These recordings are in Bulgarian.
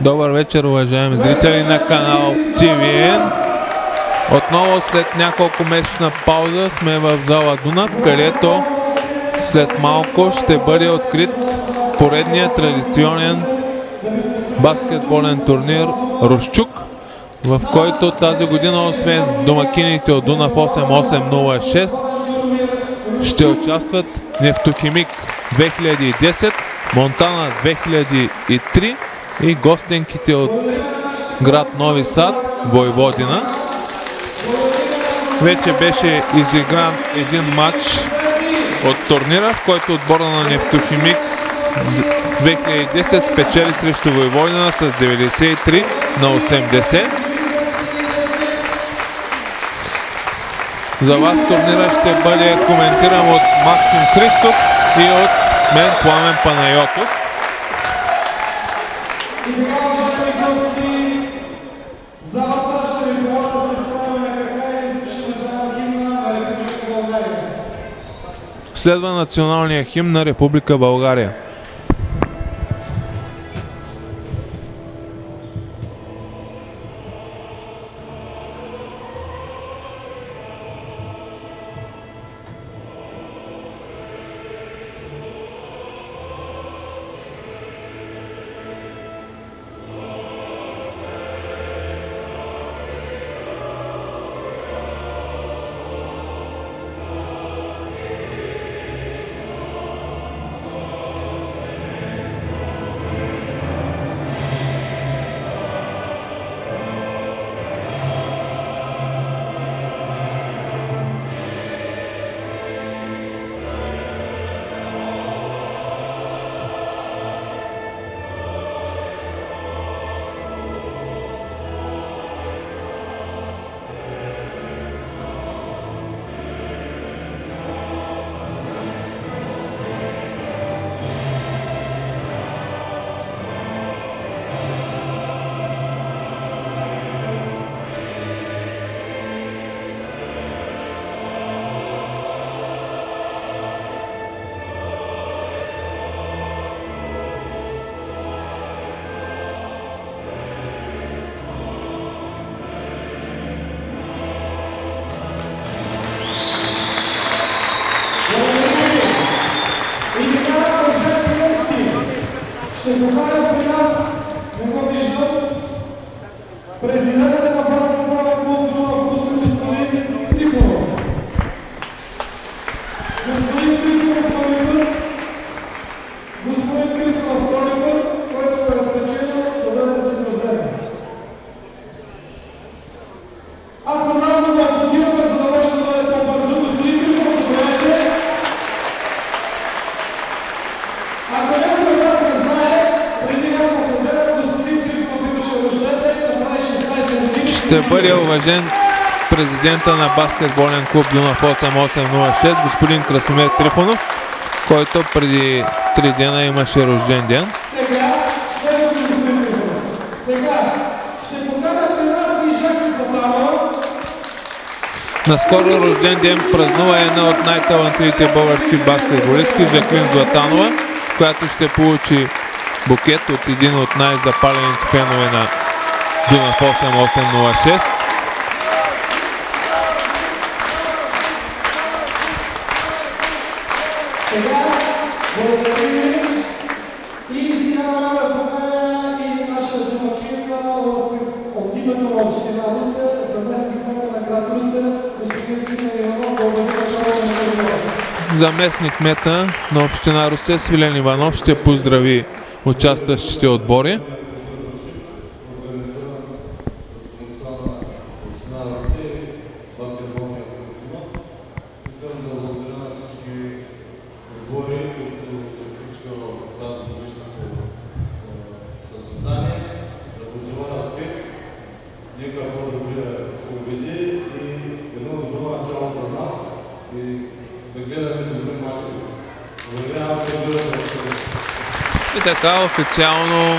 Добър вечер, уважаеми зрители на канал ТВН. Отново след няколко месечна пауза сме в зала Дунав, където след малко ще бъде открит поредният традиционен баскетболен турнир Русчук, в който тази година освен домакините от Дунав 8806 ще участват Нефтохимик 2010, Монтана 2003 и гостенките от град Нови Сад, Войводина. Вече беше изигран един матч от турнира, в който отбора на Нефтохимик 2010 спечели срещу Войводина с 93-80. За вас турнира ще бъде коментиран от Максим Христов и от мен, Пламен Панайотов. Следва националния химн на Република България. Ще бъде уважен президента на баскетболен клуб Дунав 8806, господин Красимир Трифонов, който преди 3 дена имаше рожден ден. Наскоро рожден ден празнува една от най-талантливите български баскетболистки, Жаклин Златанова, която ще получи букет от един от най-запалените фенове на Дунав 8806. И сега да поканя и нашия домакин от името на община Русе, заместник-кмета на град Русе, господин Свилен Иванов, благодаря началото на разговора. Заместник-кмета на община Русе Свилен Иванов ще поздрави участващите отбори. И така официално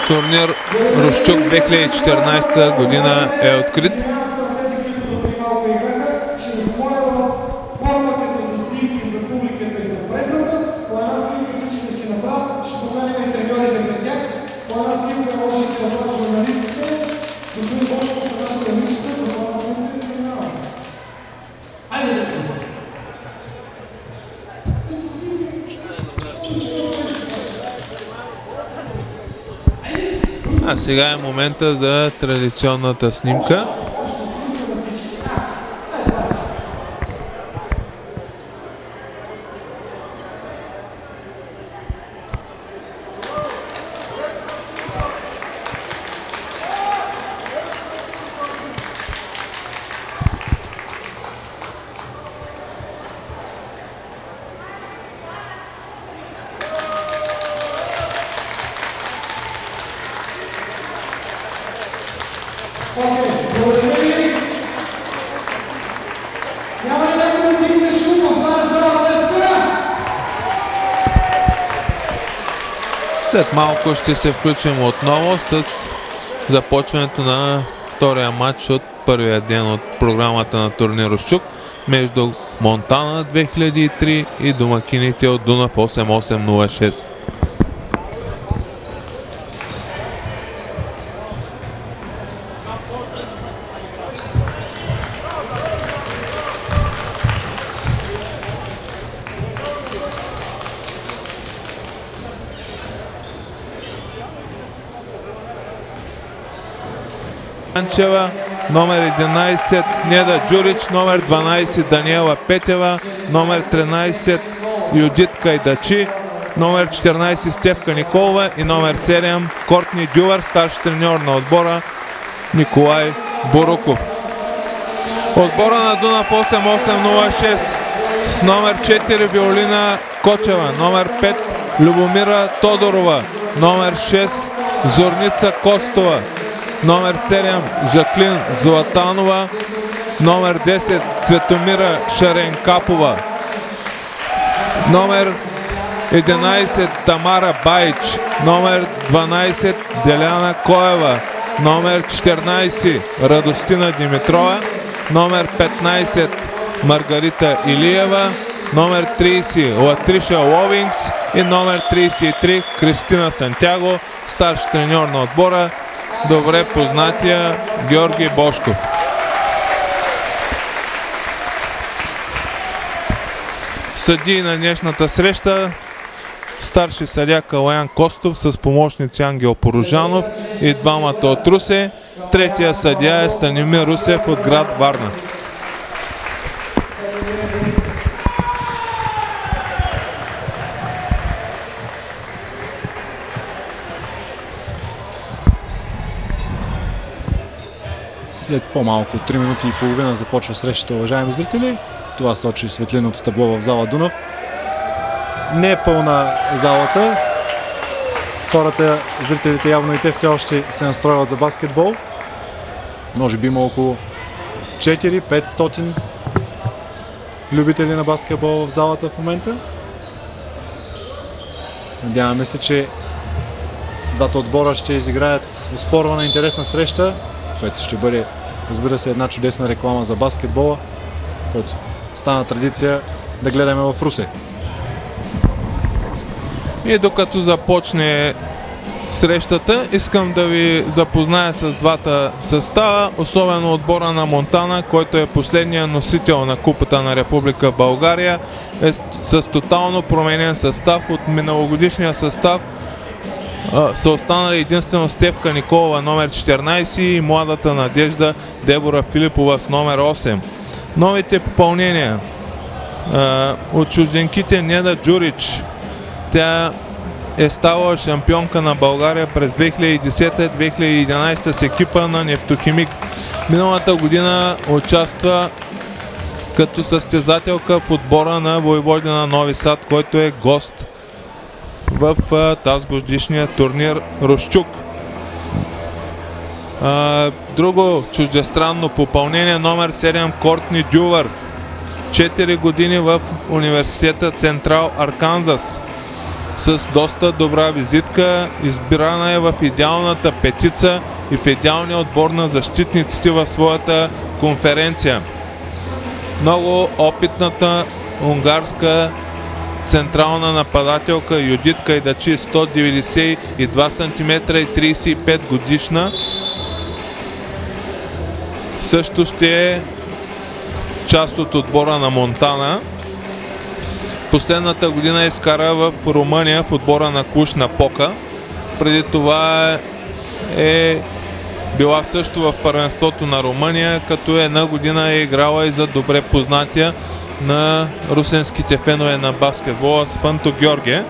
турнир Русчук 2014 година е открит. По една снимка всички ще си направят, ще поканим и треньорите пред тях. По една снимка може сега е момента за традиционната снимка. След малко ще се включим отново с започването на втория матч от първия ден от програмата на турнир Русчук между Монтана 2003 и домакините от Дунав 8806. Номер 11 Неда Джурич, номер 12 Даниела Петева, номер 13 Юдит Кайдачи, номер 14 Стефка Николова и номер 7 Кортни Дювар, старши треньор на отбора Николай Боруков. Отбора на Дунав 8806 с номер 4 Виолина Кочева, номер 5 Любомира Тодорова, номер 6 Зорница Костова, номер 7 Жаклин Златанова, номер 10 Светомира Шаренкапова, номер 11 Тамара Байч, номер 12 Деляна Коева, номер 14 Радостина Димитрова, номер 15 Маргарита Илиева, номер 30 Латриша Ловингс и номер 33 Кристина Сантяго, старши треньор на отбора добре познатия Георги Бошков. Съдии на днешната среща: старши съдия Калаян Костов с помощници Ангел Порожанов и двамата от Русе. Третия съдия е Станимир Русев от град Варна. След по-малко 3 минути и половина започва срещата, уважаеми зрители. Това сочи светлинното табло в зала Дунав. Не е пълна залата. Хората, зрителите явно и те все още се настроят за баскетбол. Може би има около 400-500 любители на баскетбол в залата в момента. Надяваме се, че двата отбора ще изиграят оспорвана интересна среща, което ще бъде, разбира се, една чудесна реклама за баскетбола, който стана традиция да гледаме в Русе. И докато започне срещата, искам да ви запозная с двата състава, особено отбора на Монтана, който е последния носител на Купата на Република България, е с тотално променен състав. От миналогодишния състав са останали единствено Стефка Николова, номер 14, и младата надежда Дебора Филипова с номер 8. Новите попълнения от чужденките: Неда Джурич. Тя е ставала шампионка на България през 2010-2011 с екипа на Нефтохимик. Миналата година участва като състезателка в отбора на Войводина Нови Сад, който е гост в тазгодишния турнир Русчук. Друго чуждестранно попълнение: номер 7 Кортни Дювар. 4 години в университета Централ Арканзас. С доста добра визитка, избирана е в идеалната петица и в идеалния отбор на защитниците в своята конференция. Много опитната унгарска централна нападателка Юдит Кайдачи, 192 см и 35 годишна, също ще е част от отбора на Монтана. Последната година изкара в Румъния в отбора на Клуж Напока. Преди това е била също в първенството на Румъния, като една година е играла и за добре познатия на русенските фенове на баскетбола Сфанто Георгие.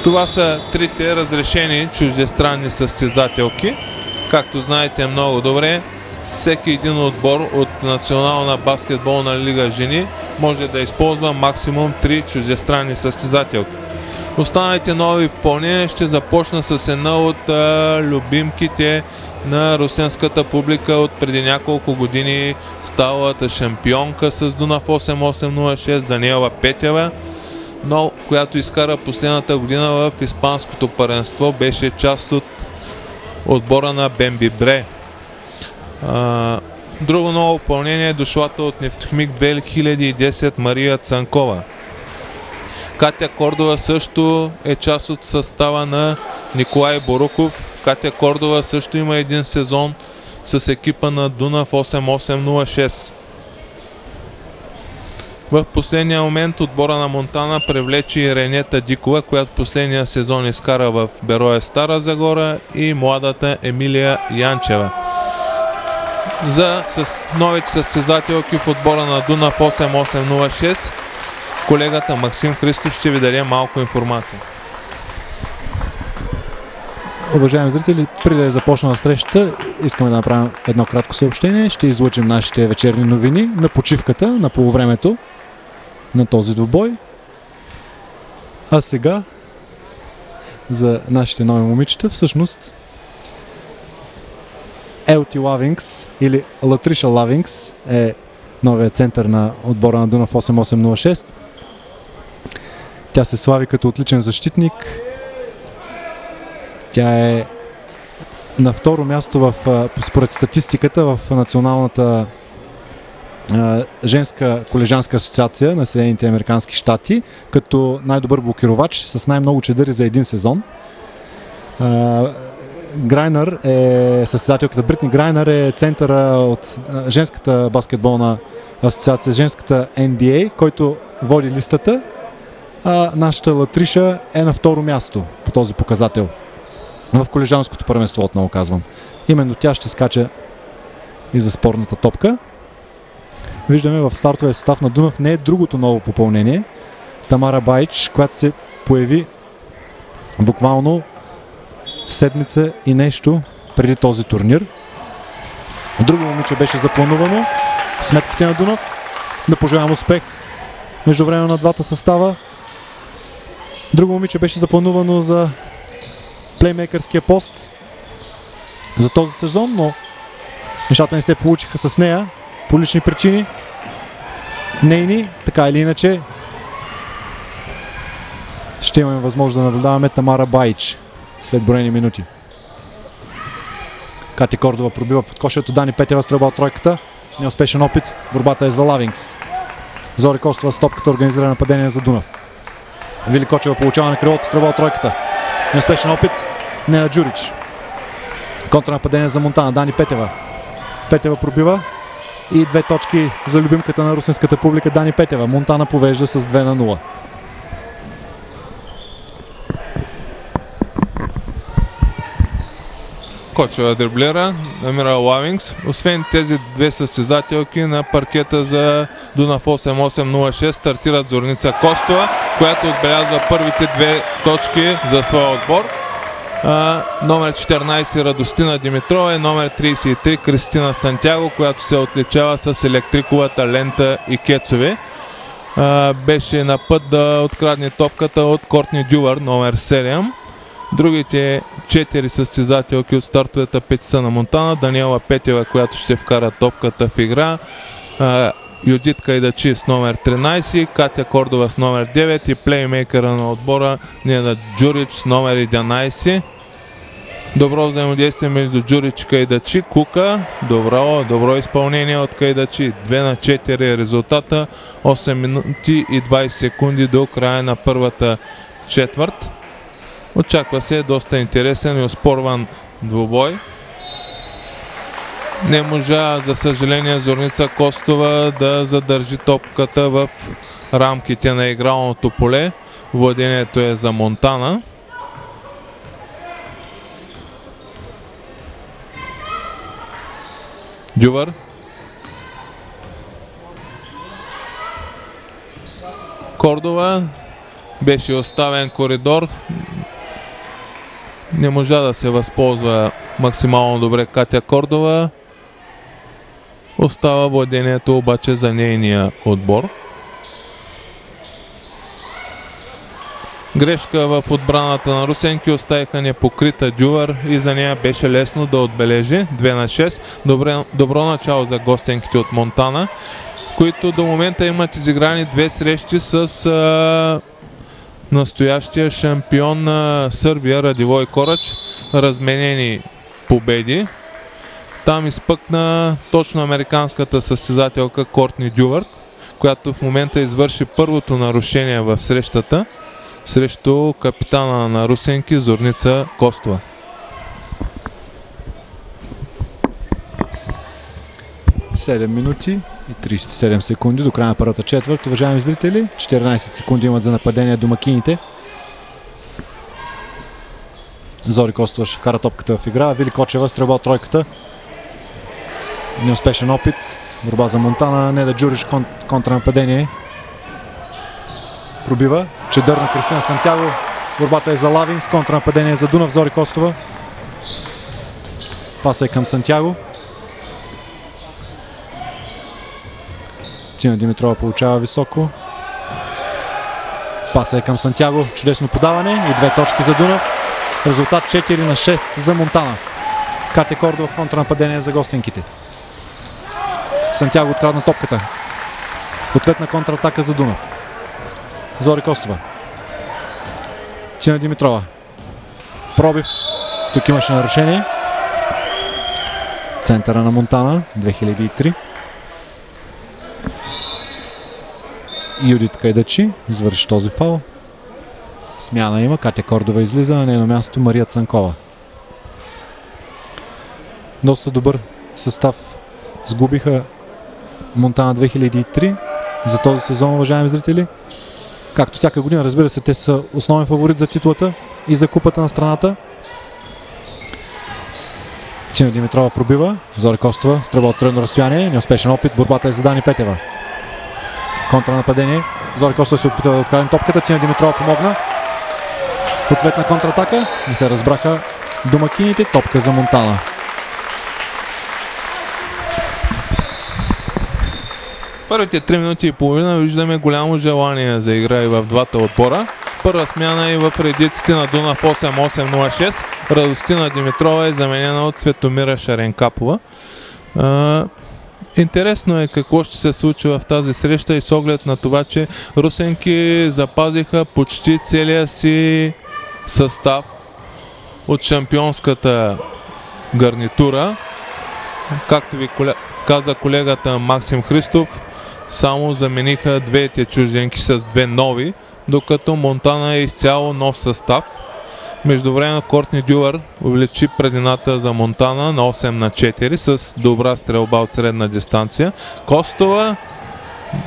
Това са трите разрешени чуждестранни състезателки. Както знаете много добре, всеки един отбор от Национална баскетболна лига жени може да използва максимум 3 чуждестранни състезателки. Останалите нови попълнения ще започна с една от любимките на русенската публика от преди няколко години, ставалата шампионка с Дунав 8806 Даниела Петева, но която изкара последната година в испанското първенство, беше част от отбора на Бемби Бре. Друго ново попълнение е дошлата от Нефтохимик 2010 Мария Цанкова. Катя Кордова също е част от състава на Николай Боруков. Катя Кордова също има един сезон с екипа на Дунав 8806. В последния момент отбора на Монтана привлече и Ренета Дикова, която последния сезон изкара в Берое Стара Загора, и младата Емилия Янчева. За новите състезателки в отбора на Дунав 8806 колегата Максим Христов ще ви даде малко информация. Уважаеми зрители, преди да започна срещата, искаме да направим едно кратко съобщение. Ще излъчим нашите вечерни новини на почивката, на полувремето на този двубой. А сега за нашите нови момичета, всъщност Елти Лавингс или Латриша Лавингс е новият център на отбора на Дунав 8806. Тя се слави като отличен защитник. Тя е на второ място според статистиката в Националната женска колежанска асоциация на Съединените американски щати, като най-добър блокировач с най-много чедъри за един сезон. Грайнер е състезателката. Бритни Грайнер е центъра от женската баскетболна асоциация, женската NBA, който води листата, а нашата Латриша е на второ място по този показател в колежанското първенство, отново казвам. Именно тя ще скача и за спорната топка. Виждаме в стартовия състав на Дунав не е другото ново попълнение. Тамара Байч, която се появи буквално седмица и нещо преди този турнир. Друго момиче беше запланувано. Сметките на Дунав. Да пожелаем успех междувременно на двата състава. Друго момиче беше запланувано за плеймейкърския пост за този сезон, но нещата не се получиха с нея по лични причини. Нейни, така или иначе, ще имаме възможност да наблюдаваме Тамара Байч след броени минути. Катя Кордова пробива под кошето, Дани Петева стрелба от тройката. Неуспешен опит, борбата е за Лавингс. Зори Костова с топката организира нападение за Дунав. Вили Кочева получава на крилото, стрелба от тройката. Неуспешен опит, Нея Джурич. Контранападение за Монтана, Дани Петева. Петева пробива и 2 точки за любимката на русенската публика Дани Петева. Монтана повежда с 2-0. Кочева дриблера, намира Лавингс. Освен тези две състезателки на паркета за Дунав 8806 стартират Зорница Костова, която отбелязва първите 2 точки за своя отбор. Номер 14 Радостина Димитрова и номер 33 Кристина Сантяго, която се отличава с електриковата лента и кецове. Беше на път да открадне топката от Кортни Дювар, номер 7. Другите 4 състезателки от стартовата петица на Монтана: Даниела Петева, която ще вкара топката в игра, Юдит Кайдачи с номер 13, Катя Кордова с номер 9 и плеймейкъра на отбора Нея Джурич с номер 11. Добро взаимодействие между Джурич и Кайдачи. Кука, добро изпълнение от Кайдачи. 2-4 е резултата, 8 минути и 20 секунди до края на първата четвърт. Очаква се доста интересен и оспорван двубой. Не можа, за съжаление, Зорница Костова да задържи топката в рамките на игралното поле. Владението е за Монтана. Дювар. Кордова. Беше оставен коридор. Не можа да се възползва максимално добре Катя Кордова. Остава владението обаче за нейния отбор. Грешка в отбраната на русенки, оставиха непокрита Дювар и за нея беше лесно да отбележи 2-6. Добро начало за гостенките от Монтана, които до момента имат изиграни 2 срещи с настоящия шампион на Сърбия Радивой Корач. Разменени победи. Там изпъкна точно американската състезателка Кортни Дювар, която в момента извърши първото нарушение в срещата срещу капитана на русенки Зорница Костова. Седем минути и 37 секунди до края на първата четвърт. Уважаеми зрители, 14 секунди имат за нападение домакините. Зори Костова ще вкара топката в игра. Вили Кочева стрелба от тройката. Неуспешен опит. Борба за Монтана. Неда Джуриш контранападение. Пробива. Чедър на Кристина Сантяго. Борбата е за Лави. С контранападение за Дунав. Зори Костова. Паса е към Сантяго. Тина Димитрова получава високо. Паса е към Сантяго. Чудесно подаване и 2 точки за Дунав. Резултат 4-6 за Монтана. Катя Кордова в контранападение за гостинките. Сантяго открадна топката. Ответна контратака за Дунав. Зори Костова. Тина Димитрова. Пробив. Тук имаше нарушение. Центъра на Монтана. 2003. Юдит Кайдачи извърши този фал. Смяна има. Катя Кордова излиза. На нейно място Мария Цанкова. Доста добър състав сгубиха Монтана 2003 за този сезон, уважаеми зрители. Както всяка година, разбира се, те са основен фаворит за титлата и за купата на страната. Тина Димитрова пробива. Зори Костова стрелба от средно разстояние. Неуспешен опит. Борбата е за Дани Петева. Контранападение. Зори Костова се опита да открадне топката. Тина Димитрова помогна. Ответна контратака. Не се разбраха домакините. Топка за Монтана. Първите 3 минути и половина виждаме голямо желание за игра и в двата отбора. Първа смяна и в редиците на Дунав 8-8-06. Радостина Димитрова е заменена от Светомира Шаренкапова. Интересно е какво ще се случи в тази среща и с оглед на това, че русенки запазиха почти целия си състав от шампионската гарнитура. Както ви каза колегата Максим Христов, само замениха двете чужденки с 2 нови, докато Монтана е изцяло нов състав. Междувременно Кортни Дювар увеличи предината за Монтана на 8-4 с добра стрелба от средна дистанция. Костова,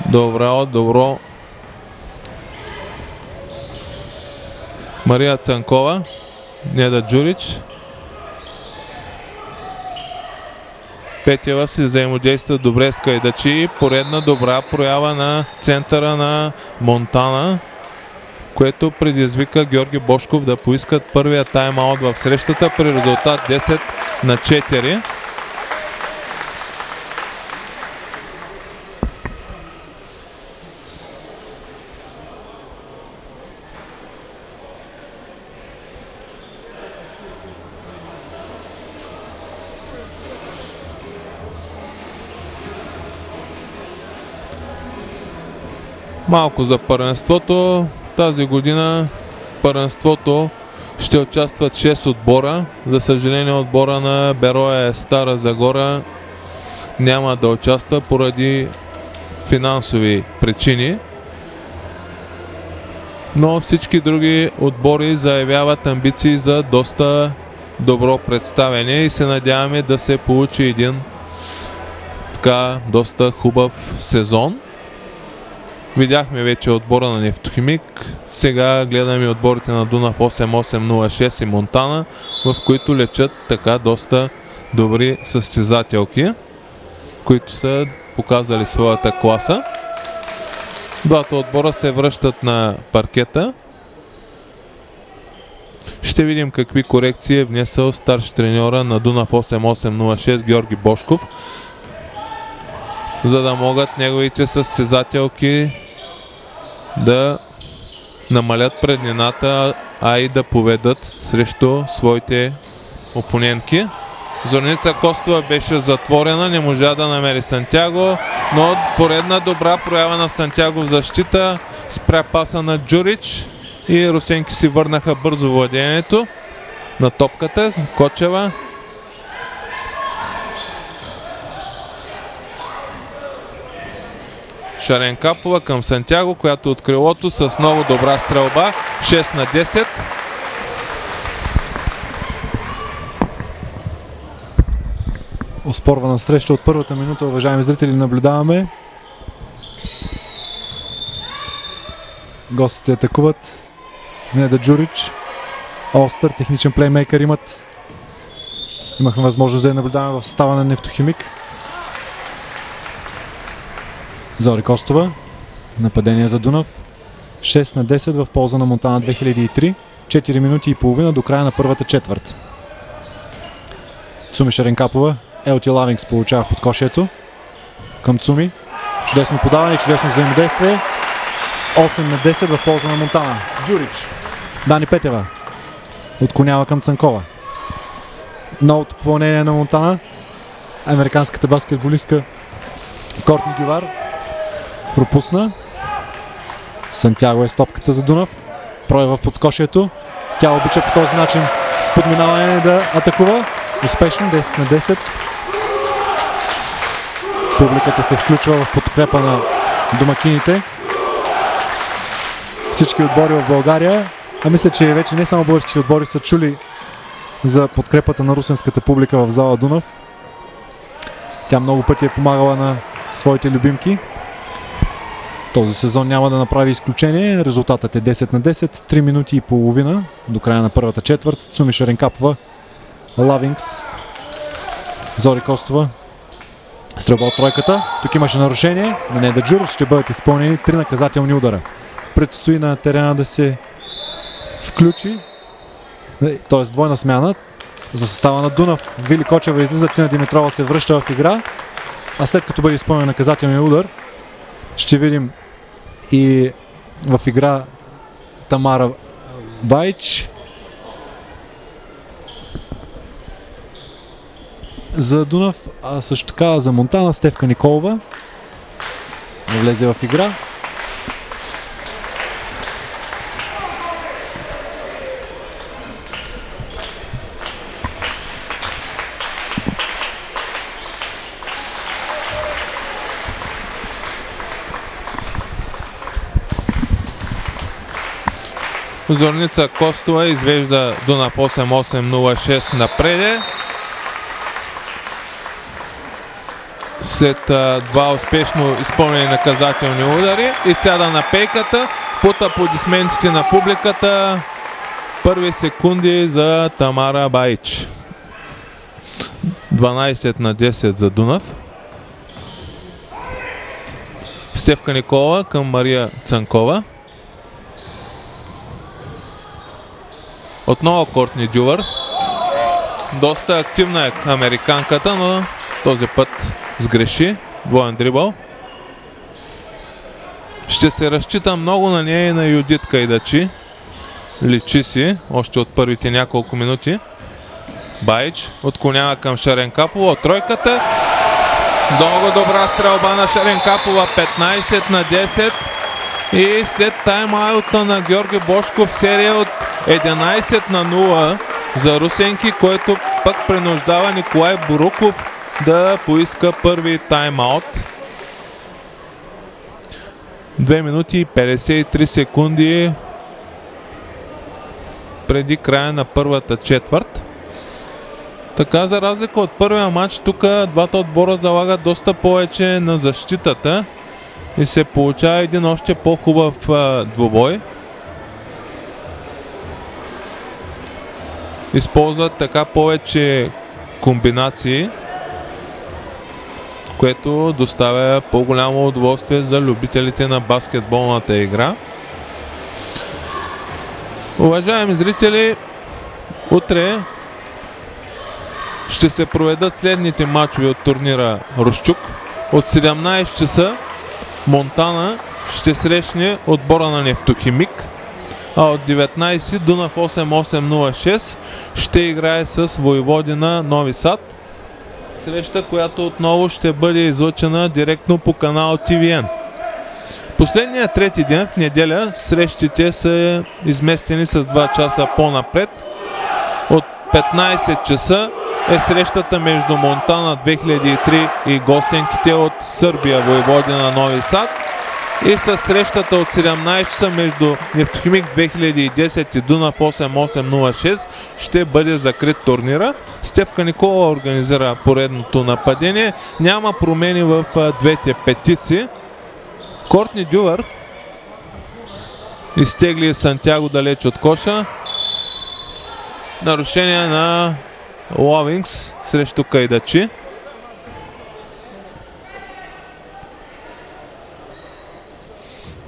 добро. Мария Цанкова, Неда Джурич. Петева си взаимодейства добре с Кайдачи. Поредна добра проява на центъра на Монтана, което предизвика Георги Бошков да поискат първия тайм-аут в срещата при резултат 10-4. Малко за първенството. Тази година първенството ще участват 6 отбора. За съжаление отбора на Бероя Стара Загора няма да участва поради финансови причини. Но всички други отбори заявяват амбиции за доста добро представяне и се надяваме да се получи един така доста хубав сезон. Видяхме вече отбора на Нефтохимик, сега гледаме отборите на Дунав 8-8-06 и Монтана, в които лечат така доста добри състезателки. които са показали своята класа. Двата отбора се връщат на паркета. Ще видим какви корекции е внесъл старши треньора на Дунав 8806 Георги Бошков, за да могат неговите състезателки да намалят преднината, а и да поведат срещу своите опонентки. Зорница Костова беше затворена, не можа да намери Сантяго, но поредна добра проява на Сантяго в защита, спря паса на Джурич и русенки си върнаха бързо владението на топката. Кочева. Шаренкапова към Сантяго, която от крилото с много добра стрелба. 6 на 10. Оспорвана среща от първата минута, уважаеми зрители, наблюдаваме. Гостите атакуват. Неда Джурич. Остър, техничен плеймейкър имат. Имахме възможност да я наблюдаваме в състава на Нефтохимик. Зори Костова. Нападение за Дунав. 6 на 10 в полза на Монтана 2003. 4 минути и половина до края на първата четвърт. Цуми Шаренкапова. Елти Лавингс получава в подкошието. Към Цуми. Чудесно подаване и чудесно взаимодействие. 8 на 10 в полза на Монтана. Джурич. Дани Петева. Отклонява към Цанкова. Новото попълнение на Монтана. Американската баскетболистка Кортни Дювар. Пропусна. Сантяго е стопката за Дунав. Проява в подкошието. Тя обича по този начин с подминаване да атакува. Успешно, 10 на 10. Публиката се включва в подкрепа на домакините. Всички отбори в България, а мисля, че вече не само български отбори са чули за подкрепата на русенската публика в зала Дунав. Тя много пъти е помагала на своите любимки. Този сезон няма да направи изключение. Резултатът е 10 на 10. 3 минути и половина до края на първата четвърт. Цуми Шаренкапова. Лавингс. Зори Костова. Стрелба от тройката. Тук имаше нарушение. На Неда Джур ще бъдат изпълнени 3 наказателни удара. Предстои на терена да се включи, т.е. двойна смяна за състава на Дунав. Вили Кочева излиза, Цина Димитрова се връща в игра, а след като бъде изпълнен наказателния удар, ще видим и в игра Тамара Байч. За Дунав, а също така за Монтана Стефка Николова влезе в игра. Зорница Костова извежда Дунав 8806 напреде. След два успешно изпълнени наказателни удари и сяда на пейката под аплодисментите на публиката. Първи секунди за Тамара Байч. 12 на 10 за Дунав. Стефка Николова към Мария Цанкова. Отново Кортни Дювар. Доста активна е американката, но този път сгреши. Двоен дрибъл. Ще се разчита много на нея и на Юдит Кайдачи. Личи си, още от първите няколко минути. Байч отклонява към Шаренкапова от тройката. Много добра стрелба на Шаренкапова. 15 на 10. И след тайм-аута на Георги Бошков серия от 11 на 0 за русенки, който пък принуждава Николай Буруков да поиска първи тайм-аут. 2 минути и 53 секунди преди края на първата четвърт. Така, за разлика от първия матч, тук двата отбора залагат доста повече на защитата и се получава един още по-хубав двубой. Използват така повече комбинации, което доставя по-голямо удоволствие за любителите на баскетболната игра. Уважаеми зрители, утре ще се проведат следните матчове от турнира Русчук. От 17 часа Монтана ще срещне отбора на Нефтохимик, а от 19 Дунав 8806 ще играе с Войводина Нови Сад. Среща, която отново ще бъде излъчена директно по канал TVN. Последният трети ден, в неделя, срещите са изместени с 2 часа по-напред. От 15 часа е срещата между Монтана 2003 и гостенките от Сърбия, Войводина Нови Сад. И с срещата от 17 часа между Нефтохимик 2010 и Дунав 8806 ще бъде закрит турнира. Стефка Николова организира поредното нападение. Няма промени в двете петици. Кортни Дювър изтегли Сантяго далеч от коша. Нарушение на Ловингс срещу Кайдачи.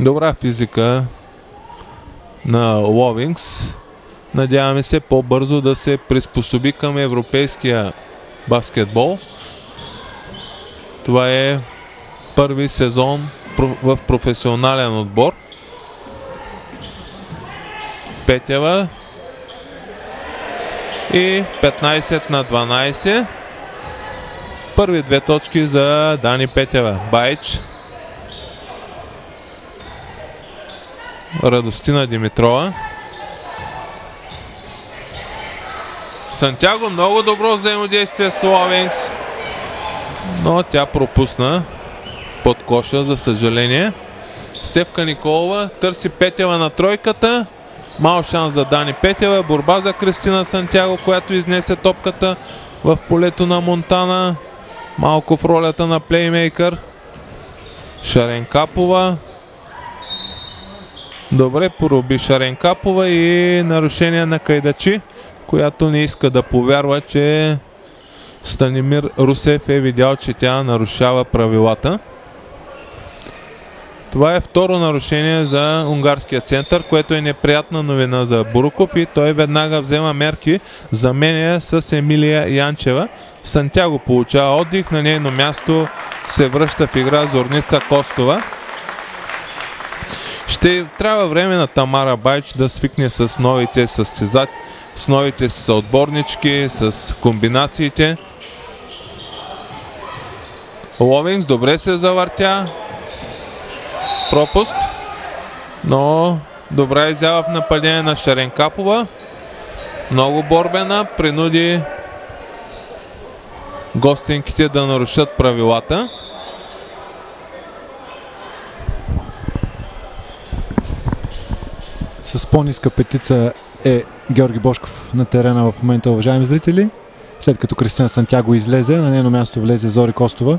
Добра физика на Ловингс. Надяваме се по-бързо да се приспособи към европейския баскетбол. Това е първи сезон в професионален отбор. Петева и 15/12. Първи 2 точки за Дани Петева. Байч. Радостина Димитрова. Сантяго много добро взаимодействие с Ловингс, но тя пропусна под коша, за съжаление. Стефка Николова търси Петева на тройката. Мал шанс за Дани Петева. Борба за Кристина Сантяго, която изнесе топката в полето на Монтана. Малко в ролята на плеймейкър. Шаренкапова. Добре пороби Шаренкапова и нарушение на Кайдачи, която не иска да повярва, че Станимир Русев е видял, че тя нарушава правилата. Това е второ нарушение за унгарския център, което е неприятна новина за Буруков и той веднага взема мерки, заменя с Емилия Янчева. Сантяго получава отдих, на нейно място се връща в игра Зорница Костова. Ще трябва време на Тамара Байч да свикне с новите състезатели, с новите съотборнички, с комбинациите. Ловингс добре се завъртя. Пропуск. Но добра изява в нападение на Шаренкапова. Много борбена. Принуди гостинките да нарушат правилата. С по-ниска петица е Георги Бошков на терена в момента, уважаеми зрители. След като Кристина Сантяго излезе, на нейно място влезе Зори Костова.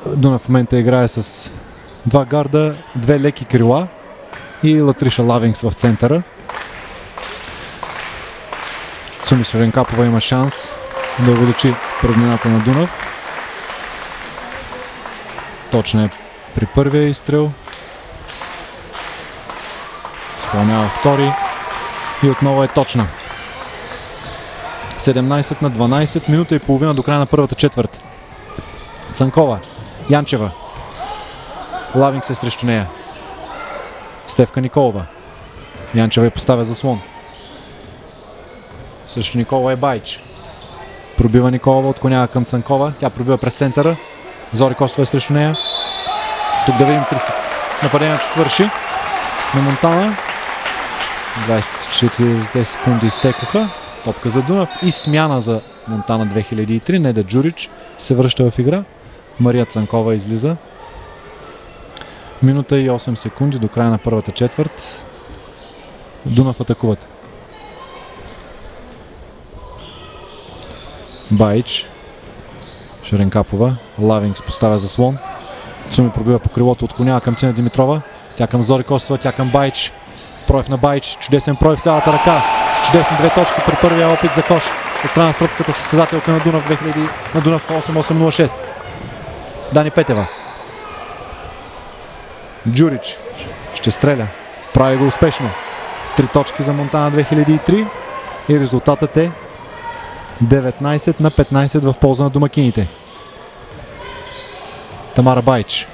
Дунав в момента играе с 2 гарда, 2 леки крила и Латриша Лавингс в центъра. Цуми Шаренкапова има шанс да увеличи преднината на Дунав. Точно е при първия изстрел. Изпълнява втори и отново е точна. 17/12, минута и половина до края на първата четвърт. Цанкова, Янчева. Лавингс е срещу нея. Стефка Николова. Янчева я поставя заслон. Срещу Николова е Байч. Пробива Николова, отклонява към Цанкова. Тя пробива през центъра. Зори Костова е срещу нея. Тук да видим нападението свърши на Монтана. 24 секунди изтекоха. Топка за Дунав и смяна за Монтана 2003. Неда Джурич се връща в игра. Мария Цанкова излиза. Минута и 8 секунди до края на първата четвърт. Дунав атакуват. Байч. Шаренкапова. Лавингс поставя заслон. Цуми пробива по крилото, отклонява към Тина Димитрова. Тя към Зори Костова, тя към Байч. Проев на Байч. Чудесен проев с лявата ръка. Чудесни 2 точки при първия опит за кош от страна на сръбската състезателка на Дунав 8806. Дани Петева. Джурич ще стреля. Прави го успешно. 3 точки за Монтана 2003 и резултатът е 19-15 в полза на домакините. Тамара Байч.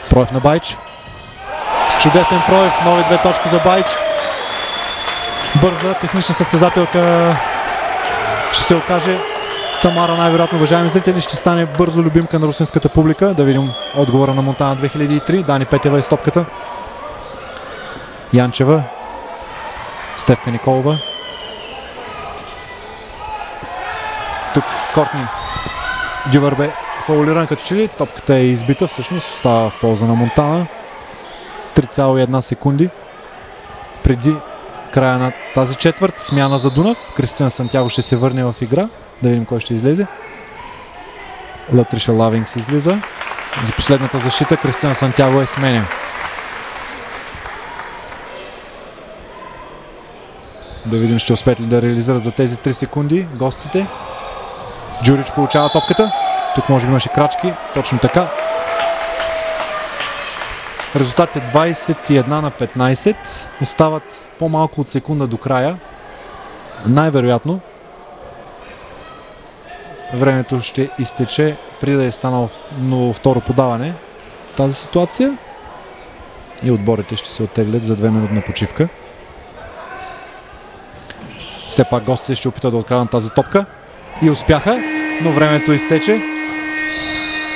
Проев на Байч. Чудесен проев. Нови 2 точки за Байч. Бърза технична състезателка ще се окаже. Тамара, най-вероятно, уважаеми зрители, ще стане бързо любимка на русинската публика. Да видим отговора на Монтана 2003. Дани Петева е стопката. Янчева. Стефка Николова. Тук Кортни Дювър бе фаулиран като че ли. Топката е избита, всъщност остава в полза на Монтана. 3,1 секунди преди края на тази четвърт. Смяна за Дунав. Кристиан Сантяго ще се върне в игра. Да видим кой ще излезе. Латриша Лавингс излиза. За последната защита Кристиан Сантяго е сменен. Да видим ще успеят ли да реализират за тези 3 секунди гостите. Джурич получава топката. Тук може би имаше крачки. Точно така. Резултат е 21-15. Остават по-малко от секунда до края. Най-вероятно времето ще изтече преди да е станало второ подаване тази ситуация. И отборите ще се оттеглят за 2-минутна почивка. Все пак гостите ще опитат да откраднат тази топка. И успяха, но времето изтече.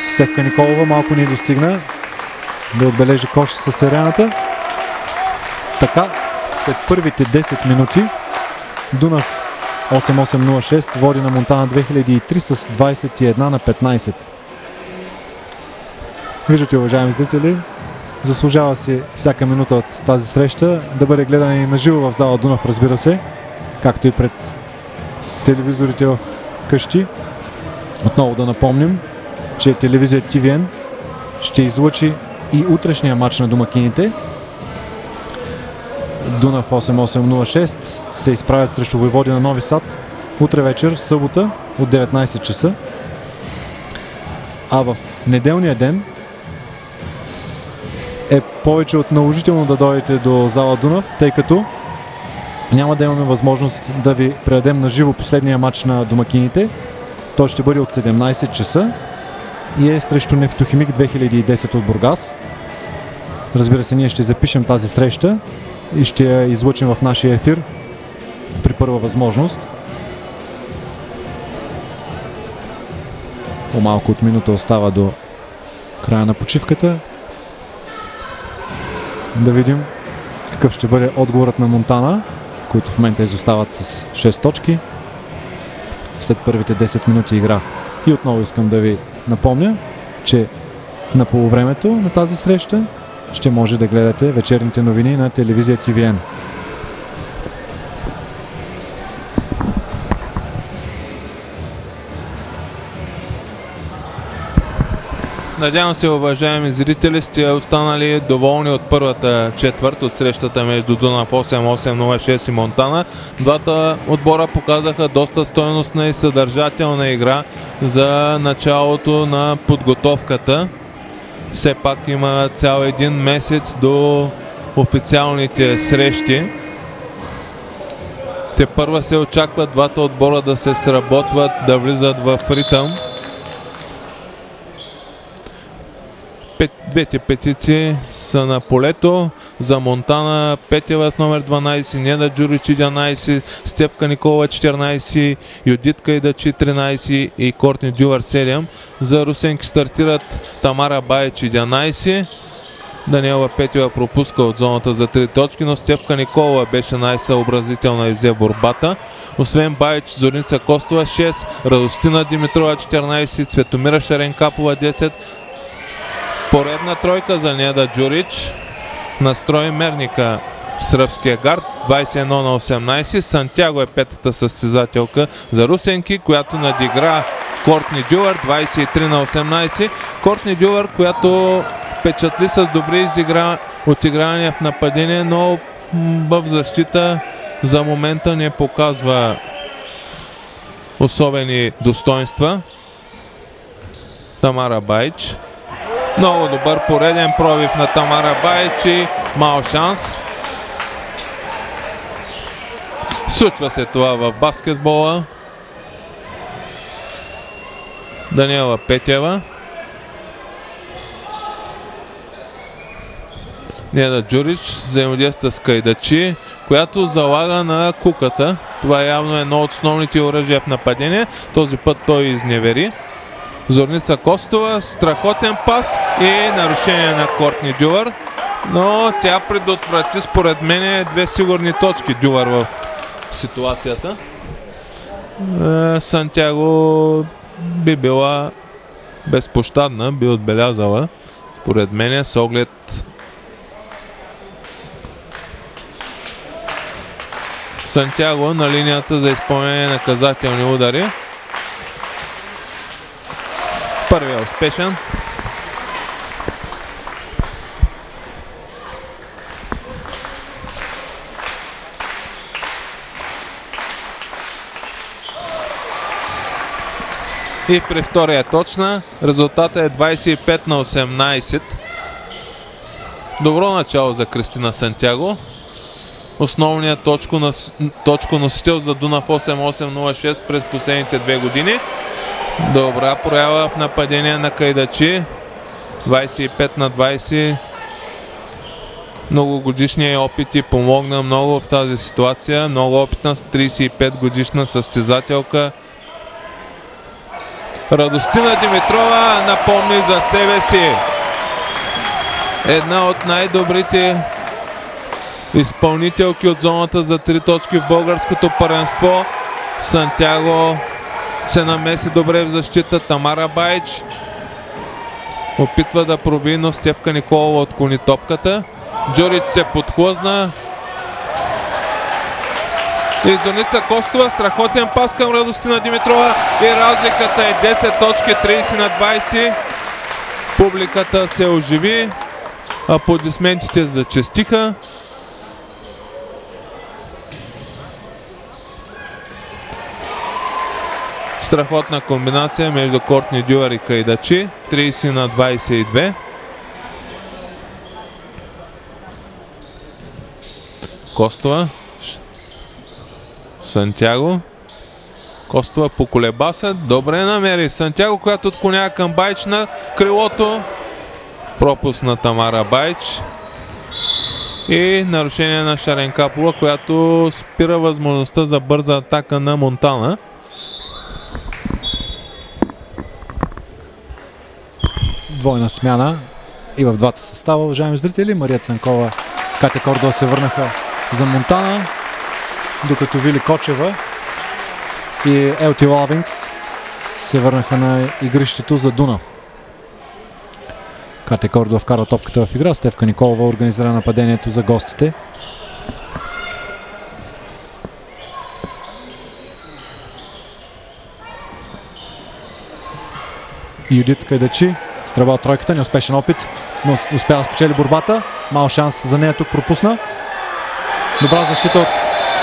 Стефка Николова малко ни достигна да отбележи кош със серианата. Така, след първите 10 минути Дунав 8806 води на Монтана 2003 с 21-15. Виждате, уважаеми зрители, заслужава си всяка минута от тази среща да бъде гледана и наживо в зала Дунав, разбира се, както и пред телевизорите в къщи. Отново да напомним, че телевизия TVN ще излъчи и утрешния матч на домакините. Дунав 8806 се изправят срещу Войводина Нови Сад утре вечер, събота от 19 часа. А в неделния ден е повече от наложително да дойдете до зала Дунав, тъй като няма да имаме възможност да ви предадем на живо последния матч на домакините. Той ще бъде от 17 часа и е срещу Нефтохимик 2010 от Бургас. Разбира се, ние ще запишем тази среща и ще я излъчим в нашия ефир при първа възможност. По-малко от минута остава до края на почивката. Да видим какъв ще бъде отговорът на Монтана, които в момента изостават с 6 точки след първите 10 минути игра. И отново искам да ви напомня, че на полувремето на тази среща ще може да гледате вечерните новини на телевизия TVN. Надявам се, уважаеми зрители, сте останали доволни от първата четвърт от срещата между Дунав 8806 и Монтана. Двата отбора показаха доста стойностна и съдържателна игра за началото на подготовката. Все пак има цял един месец до официалните срещи. Тепърва се очаква двата отбора да се сработват, да влизат в ритъм. Двете петици са на полето. За Монтана Петева с номер 12, Неда Джурич 11, Стефка Николова 14, Юдитка Идачи 13 и Кортни Дювър 7. За русенки стартират Тамара Байч 11. Даниела Петева пропуска от зоната за 3 точки, но Стефка Николова беше най-съобразителна и взе борбата. Освен Байч, Зорница Костова 6, Радостина Димитрова 14, Светомира Шаренкапова 10. Поредна тройка за Неда Джурич. Настрой мерника сръбския гард 21 на 18. Сантяго е петата състезателка за русенки, която надигра Кортни Дювър 23 на 18. Кортни Дювър, която впечатли с добри отигравания в нападение, но в защита за момента не показва особени достоинства. Тамара Баич. Много добър пореден пробив на Тамара Баич и мал шанс. Случва се това в баскетбола. Даниела Петева. Неда Джурич взаимодейства с Кайдачи, която залага на Куката. Това явно е едно от основните оръжия в нападение. Този път той изневери. Зорница Костова, страхотен пас и нарушение на Кортни Дювар. Но тя предотврати според мен две сигурни точки Дювар в ситуацията. Сантяго би била безпощадна, би отбелязала според мен с оглед Сантяго на линията за изпълнение на наказателни удари. Първият успешен. И при втория точна. Резултата е 25-18. Добро начало за Кристина Сантяго. Основният точконосител за Дунав 8806 през последните 2 години. Добра проява в нападение на Кайдачи. 25-20. Многогодишният опит и помогна много в тази ситуация. Много опитна, 35 годишна състезателка. Радостина Димитрова напомни за себе си. Една от най-добрите изпълнителки от зоната за 3 точки в българското първенство. Сантяго се намеси добре в защита. Тамара Баич опитва да проби, но Стефка Николова отклони топката. Джорич се подхлъзна. И Зорница Костова, страхотен пас към Радостина Димитрова и разликата е 10 точки, 30-20. Публиката се оживи, аплодисментите зачестиха. Страхотна комбинация между Кортни Дювар и Кайдачи, 30-22. Костова. Сантяго. Костова поколеба се. Добре намери Сантяго, която отклонява към Баич на крилото. Пропуск на Тамара Баич. И нарушение на Шаренкапова, която спира възможността за бърза атака на Монтана. Двойна смяна и в двата състава, уважаеми зрители. Мария Цанкова, Катя Кордова се върнаха за Монтана, докато Вили Кочева и Елти Лавингс се върнаха на игрището за Дунав. Катя Кордова вкарва топката в игра, Стефка Николова организира нападението за гостите. Юдит Кайдачи стръба от тройката, неуспешен опит, но успя да спечели борбата. Мал шанс за нея тук пропусна. Добра защита от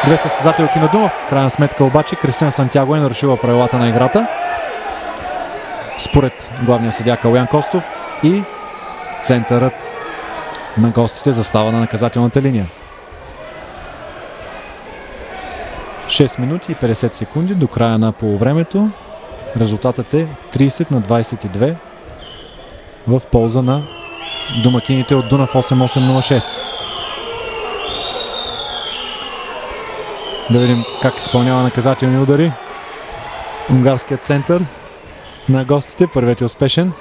две състезателки на Дунав. В крайна сметка обаче Кристина Сантяго е нарушила правилата на играта. Според главния съдия Калуян Костов и центърът на гостите застава на наказателната линия. 6 минути и 50 секунди до края на полувремето. Резултатът е 30-22 в полза на домакините от Дунав 8806. Да видим как изпълнява наказателни удари унгарският център на гостите. Първият е успешен.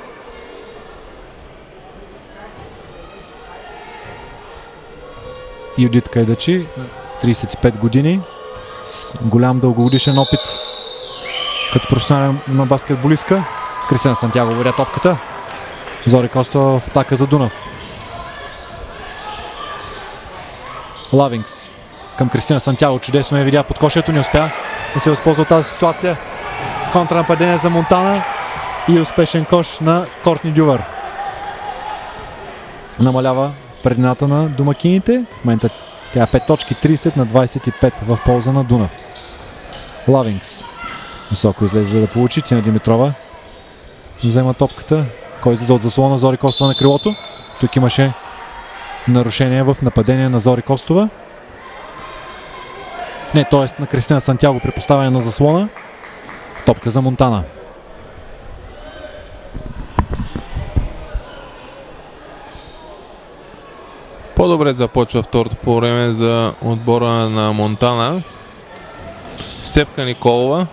Юдит Кайдачи, 35 години, с голям дългогодишен опит като професионална баскетболистка. Кристина Сантяго въря топката. Зори Костова в атака за Дунав. Лавингс към Кристина Сантяго. Чудесно я видя под кошето. Не успя да се възползва от тази ситуация. Контранападение за Монтана и успешен кош на Кортни Дювар. Намалява предината на домакините. В момента Тя е 5 точки, 30 на 25 в полза на Дунав. Лавингс високо излезе за да получи. Тина Димитрова взема топката. Кой излезе от заслона? Зори Костова на крилото. Тук имаше нарушение в нападение на Зори Костова. Не, т.е. на Кристина Сантяго при поставяне на заслона. Топка за Монтана. По-добре започва второто по време за отбора на Монтана. Стефка Николова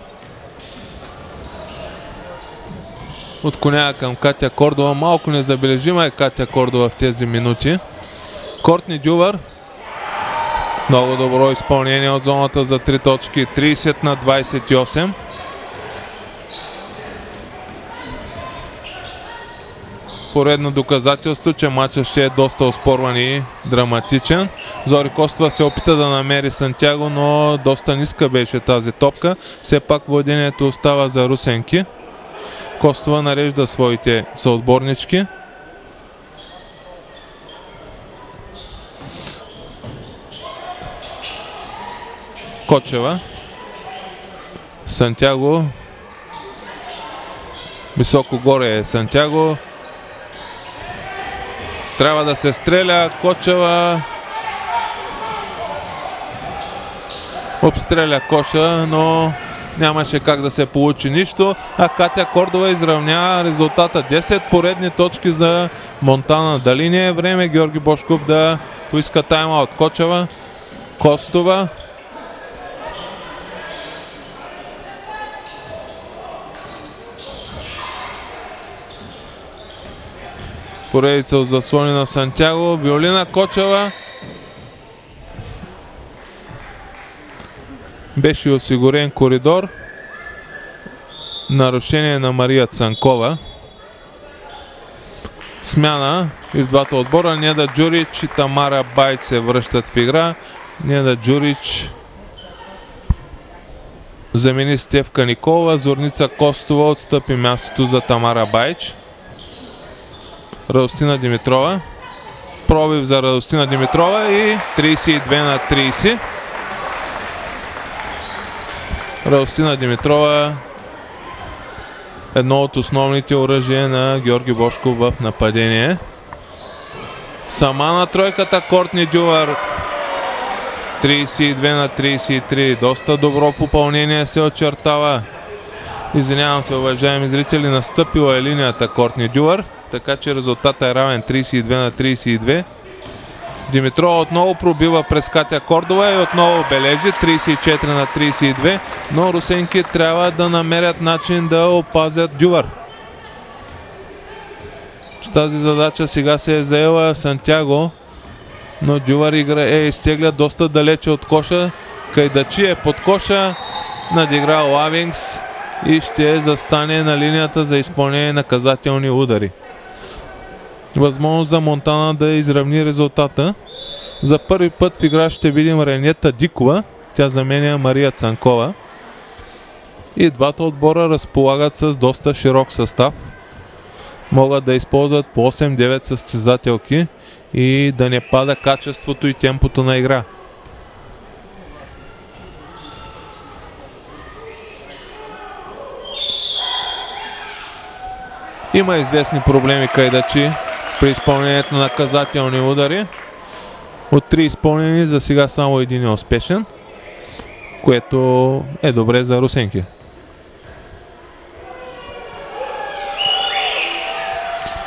отклонява към Катя Кордова. Малко незабележима е Катя Кордова в тези минути. Кортни Дювар. Много добро изпълнение от зоната за 3 точки. 30 на 28. Поредно доказателство, че матчът ще е доста оспорван и драматичен. Зори Костова се опита да намери Сантяго, но доста ниска беше тази топка. Все пак владението остава за русенки. Костова нарежда своите съотборнички. Кочева. Сантяго. Високо горе е Сантяго. Трябва да се стреля. Кочева обстреля коша, но нямаше как да се получи нищо. А Катя Кордова изравнява резултата. 10 поредни точки за Монтана. Дали не е време Георги Бошков да поиска тайма от Кочева? Костова. Поредица от заслони на Сантяго. Виолина Кочева. Беше осигурен коридор. Нарушение на Мария Цанкова. Смяна и в двата отбора. Неда Джурич и Тамара Байч се връщат в игра. Неда Джурич замени Стефка Николова. Зорница Костова отстъпи мястото за Тамара Байч. Радостина Димитрова. Пробив за Радостина Димитрова и 32 на 30. Радостина Димитрова, едно от основните оръжия на Георги Бошков в нападение. Сама на тройката Кортни Дювар. 32 на 33. Доста добро попълнение се очертава. Извинявам се, уважаеми зрители, настъпила е линията Кортни Дювар, така че резултатът е равен 32 на 32. Димитрова отново пробива през Катя Кордова и отново бележи 34 на 32, но русенки трябва да намерят начин да опазят Дювар. С тази задача сега се е заела Сантяго, но Дювар изтегля доста далече от коша. Кайдачи е под коша, надигра Лавингс и ще застане на линията за изпълнение на наказателни удари. Възможност за Монтана да изравни резултата. За първи път в игра ще видим Ренета Дикова. Тя заменя Мария Цанкова. И двата отбора разполагат с доста широк състав. Могат да използват по 8-9 състезателки и да не пада качеството и темпото на игра. Има известни проблеми Кайдачи при изпълнението на наказателни удари. От 3 изпълнени за сега само един е успешен, което е добре за русенки.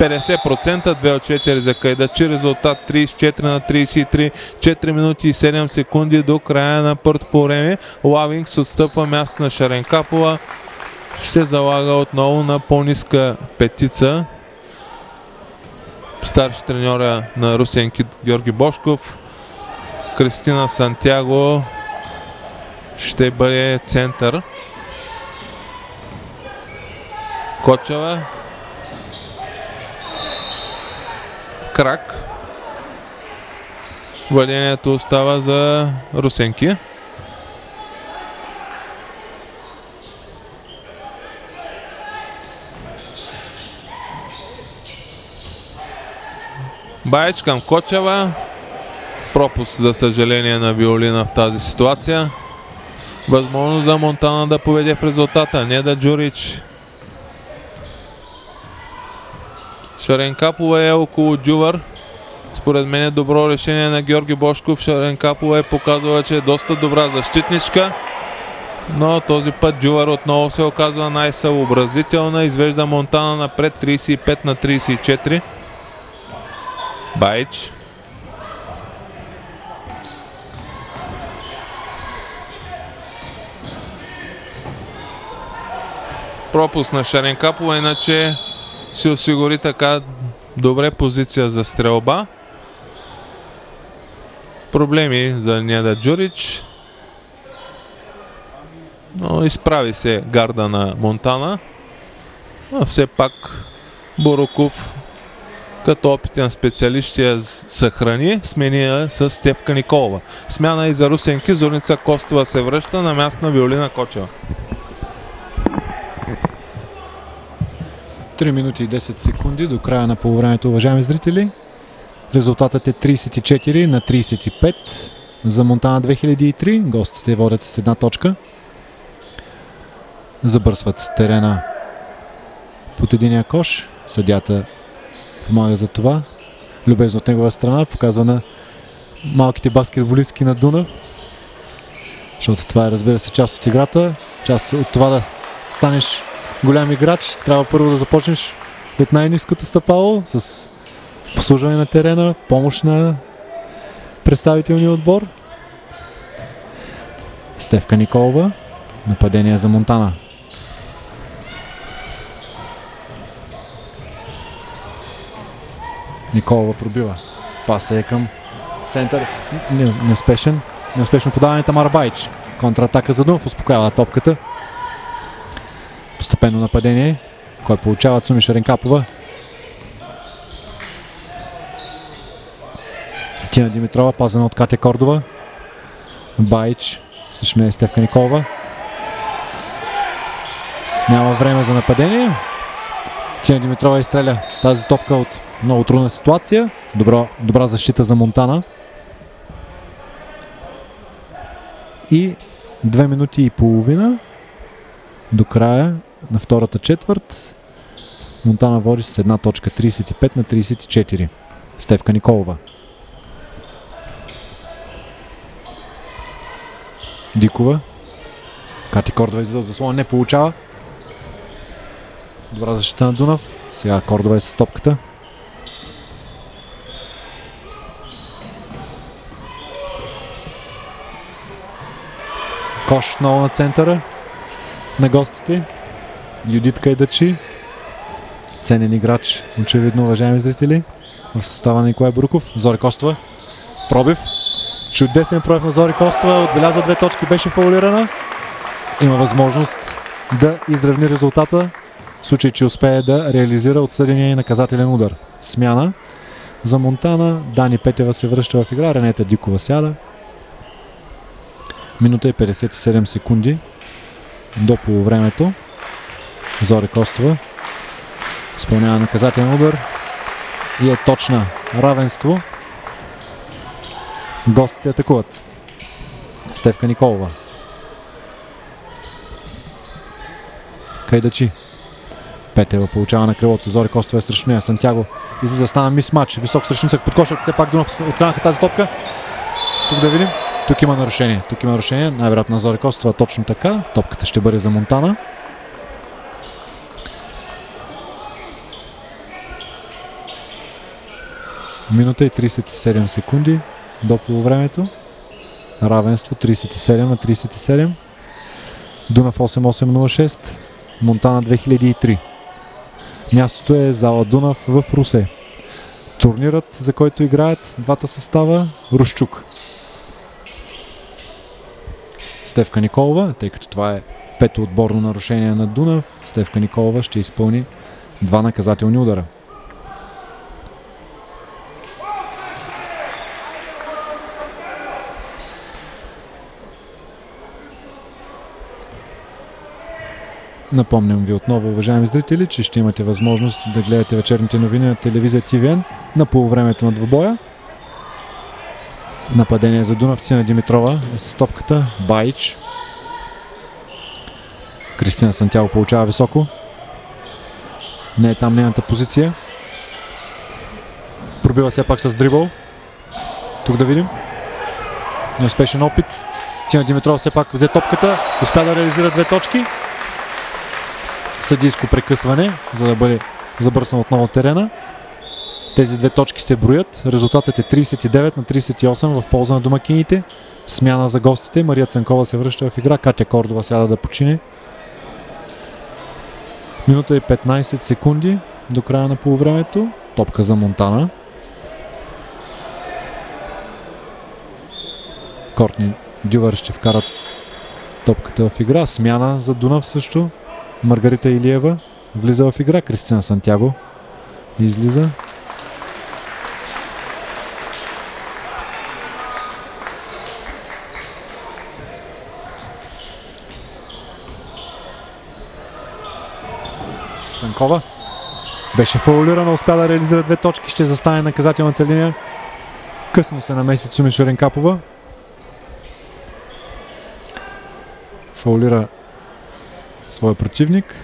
%, 2 от 4 за Кайдачи, резултат 34 на 33, 4 минути и 7 секунди до края на първото по време. Лавингс отстъпва място на Шаренкапова. Ще залага отново на по-ниска петица. Старши треньора на русенки Георги Бошков. Кристина Сантяго ще бъде център. Кочева. Крак. Владението остава за русенки. Байч към Кочева. Пропуск, за съжаление, на Виолина в тази ситуация. Възможно за Монтана да поведе в резултата, не да Джурич. Шаренкапова е около Дювар. Според мен е добро решение на Георги Бошков. Шаренкапова е показала, че е доста добра защитничка. Но този път Дювар отново се оказва най-съобразителна. Извежда Монтана напред 35-34. Баич. Пропуск на Шаренкапова, иначе си осигури така добре позиция за стрелба. Проблеми за Неда Джурич. Но изправи се гарда на Монтана. А все пак Бороков като опитен специалист ще я съхрани. Смени я с Стефка Николова. Смяна и за Русенки. Зорница Костова се връща на място на Виолина Кочева. 3 минути и 10 секунди до края на полувремето, уважаеми зрители. Резултатът е 34-35 за Монтана 2003. Гостите водят с една точка. Забърсват терена под единия кош. Съдията помага за това. Любезно от негова страна показва на малките баскетболистки на Дунав. Защото това е, разбира се, част от играта. Част от това да станеш голям играч. Трябва първо да започнеш от най-ниското стъпало с послужване на терена, помощ на представителния отбор. Стефка Николова. Нападение за Монтана. Николова пробива. Паса е към център. Неуспешен. Неуспешно подаване Тамара Баич. Контратака за Дунав. Успокоява топката. Постепенно нападение. Кой получава? Цуми Шаренкапова. Тина Димитрова. Пазена от Катя Кордова. Баич. Също не е Стефка Николова. Няма време за нападение. Тина Димитрова изстреля тази топка от много трудна ситуация. Добра защита за Монтана. И 2 минути и половина до края на втората четвърт. Монтана води с една точка, 35-34. Стефка Николова. Дикова. Кати Кордова излиза за заслон, не получава. Добра защита на Дунав. Сега Кордова е с топката. Кош много на центъра на гостите. Юдитка Едачи. Ценен играч, очевидно, уважаеми зрители, в състава на Николай Боруков. Зори Костова. Пробив. Чудесен пробив на Зори Костова. Отбеляза 2 точки, беше фаулирана. Има възможност да изравни резултата, в случай, че успее да реализира отсъдения и наказателен удар. Смяна за Монтана. Дани Петева се връща в игра. Ренета Дикова сяда. Минута и 57 секунди до полувремето. Зори Костова изпълнява наказателен удар и е точна. Равенство. Гостите атакуват. Стефка Николова. Кайдачи. Петева получава на крилото. Зори Костова е срещу нея. Сантяго излиза, стана мисмач. Висок срещу нисък под кошът. Все пак Дунав отканаха тази топка. Тук да видим. Тук има нарушение. Най-вероятно на Зори Костова точно така. Топката ще бъде за Монтана. Минута и 37 секунди до полувремето. Равенство 37-37. Дунав 8806. Монтана 2003. Мястото е зала Дунав в Русе. Турнирът, за който играят двата състава, Русчук. Стефка Николова, тъй като това е пето отборно нарушение на Дунав, Стефка Николова ще изпълни 2 наказателни удара. Напомням ви отново, уважаеми зрители, че ще имате възможност да гледате вечерните новини на телевизия ТВН на полувремето на двубоя. Нападение за Дунав. Тина Димитрова е с топката. Баич. Кристина Сантяго получава високо. Не е там нейната позиция. Пробива все пак с дрибъл. Тук да видим. Неуспешен опит. Тина Димитрова все пак взе топката. Успя да реализира 2 точки. Съдийско прекъсване, за да бъде забърсан отново терена. Тези 2 точки се броят. Резултатът е 39-38 в полза на домакините. Смяна за гостите. Мария Цанкова се връща в игра. Катя Кордова сяда да почине. Минута и 15 секунди до края на полувремето. Топка за Монтана. Кортни Дювър ще вкара топката в игра. Смяна за Дунав също. Маргарита Илиева влиза в игра. Кристина Сантяго излиза. Цанкова беше фаулирана, успя да реализира 2 точки, ще застане наказателната линия. Късно се намеси Цуми Шаренкапова. Фаулира своя противник.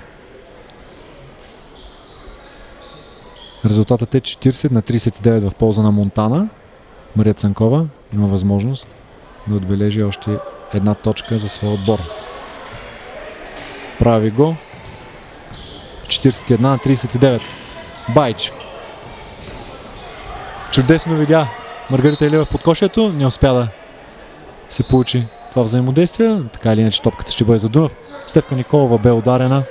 Резултатът е 40-39 в полза на Монтана. Мария Цанкова има възможност да отбележи още 1 точка за своя отбор. Прави го. 41-39. Байч. Чудесно видя Маргарита Илиева в подкошието. Не успя да се получи това взаимодействие. Така или иначе топката ще бъде за Дунав. Стефка Николова бе ударена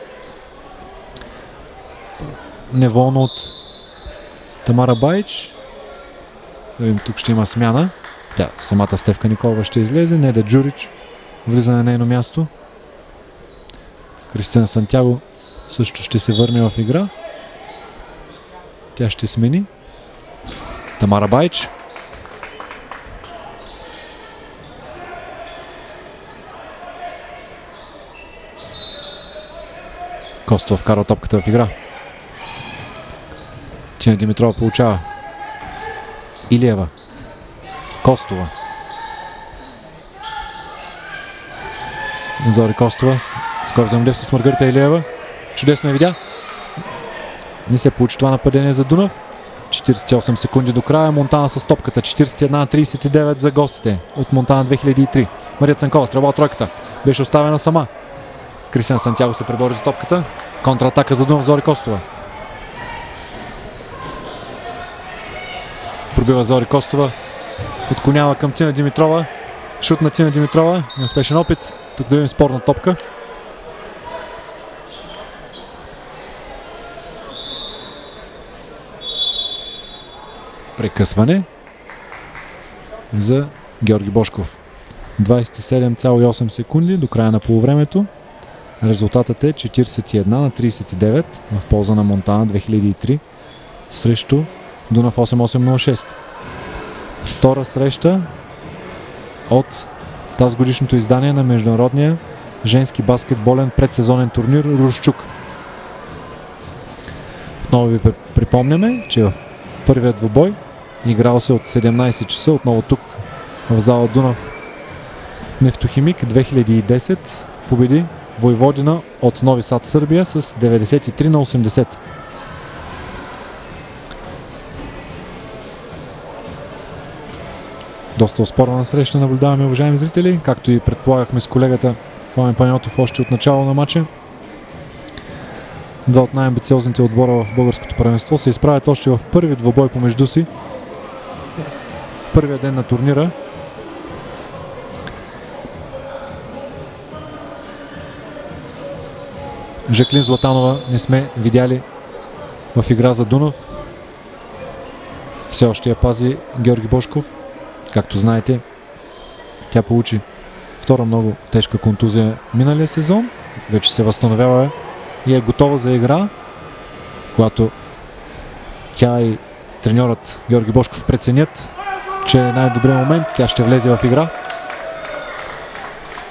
неволно от Тамара Байч. Да видим, тук ще има смяна. Тя, самата Стефка Николова ще излезе. Неда Джурич влиза на нейно място. Кристина Сантяго също ще се върне в игра. Тя ще смени. Тамара Байч. Костова вкара топката в игра. Тина Димитрова получава. Илиева. Костова. Зори Костова. Скоро взаимодейства с Маргарита Илиева. Чудесно я видя. Не се получи това нападение за Дунав. 48 секунди до края. Монтана с топката. 41-39 за гостите от Монтана 2003. Мария Цанкова стрелба от тройката. Беше оставена сама. Кристина Сантяго се пребори за топката. Контратака за Дунав. Зори Костова. Пробива Зори Костова. Отклонява към Тина Димитрова. Шут на Тина Димитрова. Неуспешен опит. Тук да видим спорна топка. Прекъсване за Георги Бошков. 27,8 секунди до края на полувремето. Резултатът е 41-39 в полза на Монтана 2003 срещу Дунав 8806. Втора среща от тази годишното издание на международния женски баскетболен предсезонен турнир Русчук. Отново ви припомняме, че в първият двубой играл се от 17 часа, отново тук в зала Дунав Нефтохимик 2010 победи Войводина от Нови Сад, Сърбия с 93-80. Доста оспорвана среща наблюдаваме, уважаеми зрители, както и предполагахме с колегата Пламен Панайотов още от начало на матча. Два от най-амбициозните отбора в българското първенство се изправят още в първи двубой помежду си. В първия ден на турнира. Жаклин Златанова не сме видяли в игра за Дунав. Все още я пази Георги Бошков. Както знаете, тя получи втора много тежка контузия миналия сезон. Вече се възстановява и е готова за игра, когато тя и треньорът Георги Бошков преценят, че е най-добрият момент, тя ще влезе в игра.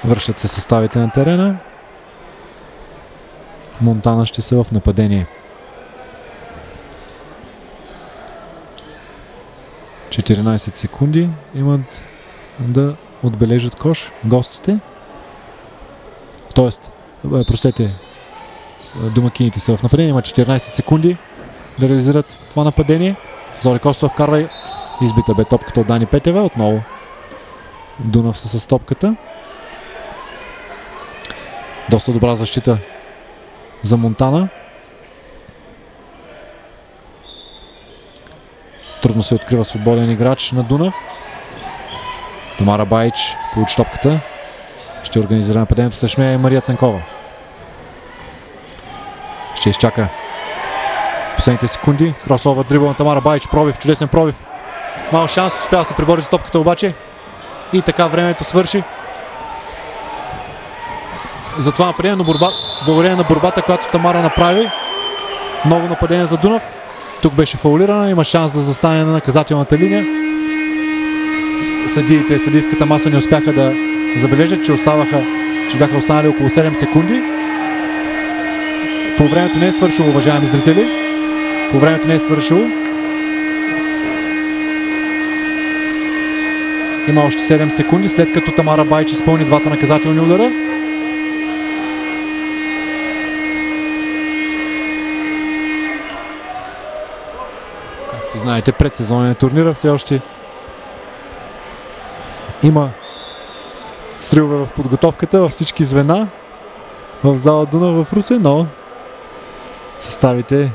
Връщат се съставите на терена. Монтана ще са в нападение. 14 секунди имат да отбележат кош гостите. Тоест, простете, домакините са в нападение. Има 14 секунди да реализират това нападение. Зори Костов вкарва, избита бе топката от Дани Петева. Отново Дунав са с топката. Доста добра защита за Монтана. Трудно се открива свободен играч на Дунав. Тамара Баич получи топката. Ще организира нападението срещу нея и Мария Цанкова. Ще изчака последните секунди. Кросовър дрибъл на Тамара Баич. Пробив, чудесен пробив. Мал шанс, успя да се пребори с топката обаче. И така времето свърши. За това нападение, но благодарение на борбата, която Тамара направи. Ново нападение за Дунав. Тук беше фаулирана, има шанс да застане на наказателната линия. Съдиите, съдийската маса не успяха да забележат, че бяха останали около 7 секунди. По времето не е свършило, уважаеми зрители. По времето не е свършило. Има още 7 секунди, след като Тамара Байч изпълни двата наказателни удара. Както знаете, предсезонен турнира все още има сривове в подготовката във всички звена в зала Дунав в Русе, но съставите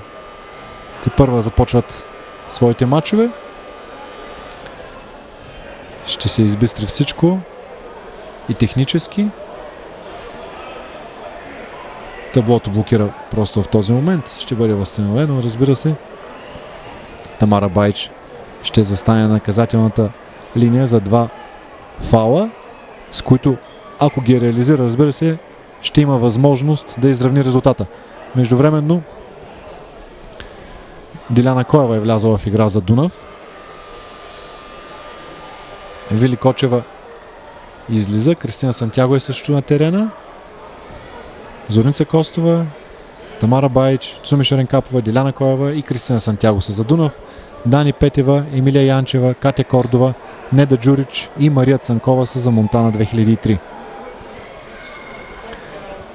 тепърва започват своите матчове. Ще се избистри всичко и технически. Таблото блокира просто в този момент. Ще бъде възстановено, разбира се. Тамара Байч ще застане на наказателната линия за 2 фаула, с които, ако ги реализира, разбира се, ще има възможност да изравни резултата. Междувременно Диляна Коева е влязла в игра за Дунав. Вили Кочева излиза. Кристина Сантяго е също на терена. Зорница Костова, Тамара Байч, Цуми Шаренкапова, Диляна Коева и Кристина Сантяго са за Дунав. Дани Петева, Емилия Янчева, Катя Кордова, Неда Джурич и Мария Цанкова са за Монтана 2003.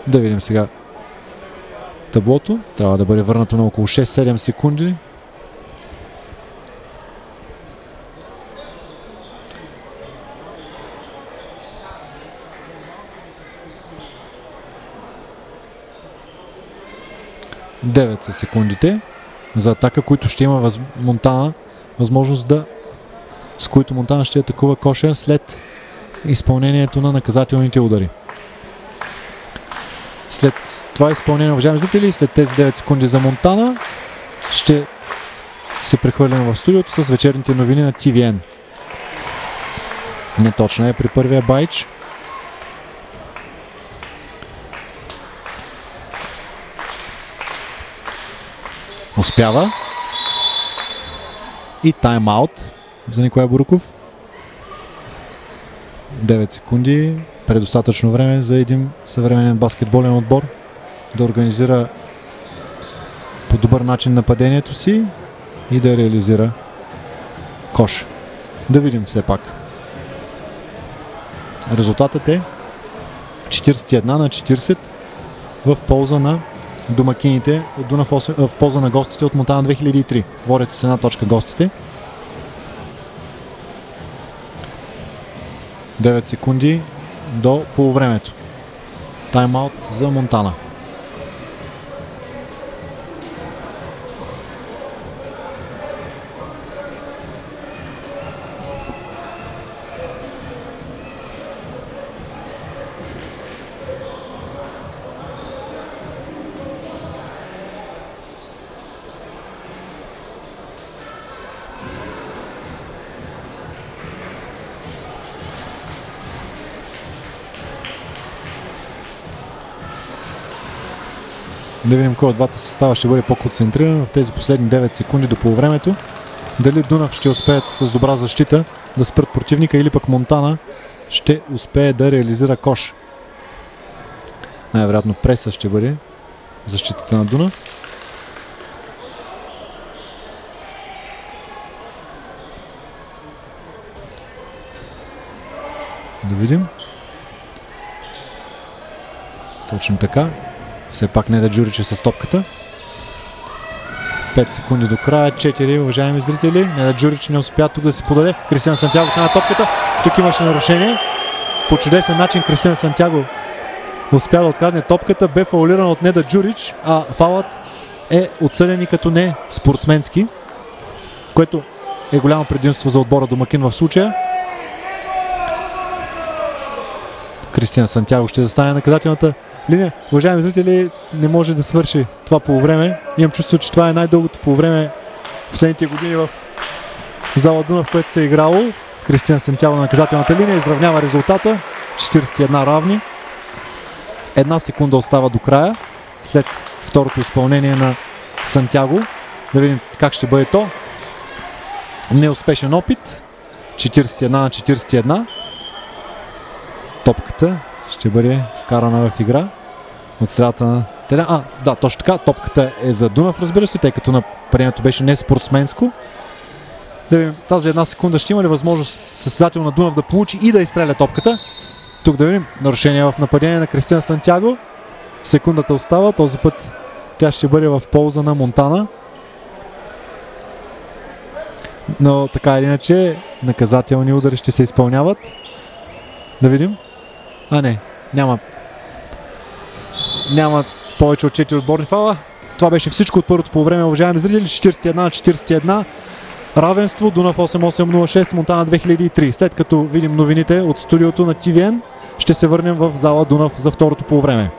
Да видим сега таблото. Трябва да бъде върнато на около 6-7 секунди. Девет са секундите за атака, които ще има Монтана възможност с които Монтана ще атакува коша след изпълнението на наказателните удари. След това изпълнение, уважаеми зрители, след тези 9 секунди за Монтана, ще се прехвърлим в студиото с вечерните новини на TVN. Неточна е при първия Байч. Успява. И тайм-аут за Николай Буруков. 9 секунди. Предостатъчно време за един съвременен баскетболен отбор да организира по добър начин нападението си и да реализира кош. Да видим все пак. Резултатът е 41-40 в полза на домакините от Дунав, в полза на гостите от Монтана 2003. Водят се с една точка гостите. 9 секунди до полувремето. Тайм-аут за Монтана. Да видим кой от двата състава ще бъде по-концентриран в тези последни 9 секунди до полувремето. Дали Дунав ще успеят с добра защита да спрат противника или пък Монтана ще успее да реализира кош. Най-вероятно преса ще бъде защитата на Дунав. Да видим. Точно така. Все пак Неда Джурич е с топката. 5 секунди до края, 4, уважаеми зрители. Неда Джурич не успя тук да се подаде. Кристиан Сантяго на топката. Тук имаше нарушение. По чудесен начин Кристиан Сантяго успя да открадне топката. Бе фаулиран от Неда Джурич, а фаулът е отсъден и като не спортсменски, което е голямо предимство за отбора домакин в случая. Кристиан Сантяго ще застане на наказателната линия. Уважаеми зрители, не може да свърши това полувреме. Имам чувство, че това е най-дългото полувреме в последните години в зала Дунав, което се е играло. Кристиан Сантяго на наказателната линия изравнява резултата. 41 равни. 1 секунда остава до края след второто изпълнение на Сантяго. Да видим как ще бъде то. Неуспешен опит. 41 на 41. Топката ще бъде вкарана в игра от средата на терена. Да, точно така. Топката е за Дунав, разбира се, тъй като нападението беше не спортсменско. Да видим тази 1 секунда ще има ли възможност състезател на Дунав да получи и да изстреля топката. Тук да видим нарушение в нападение на Кристиан Сантяго. Секундата остава. Този път тя ще бъде в полза на Монтана. Но така или иначе наказателни удари ще се изпълняват. Да видим. Няма повече от 4 отборни фаула. Това беше всичко от първото по време, уважаеми зрители. 41 на 41. Равенство. Дунав 8806, Монтана 2003. След като видим новините от студиото на TVN, ще се върнем в зала Дунав за второто по време.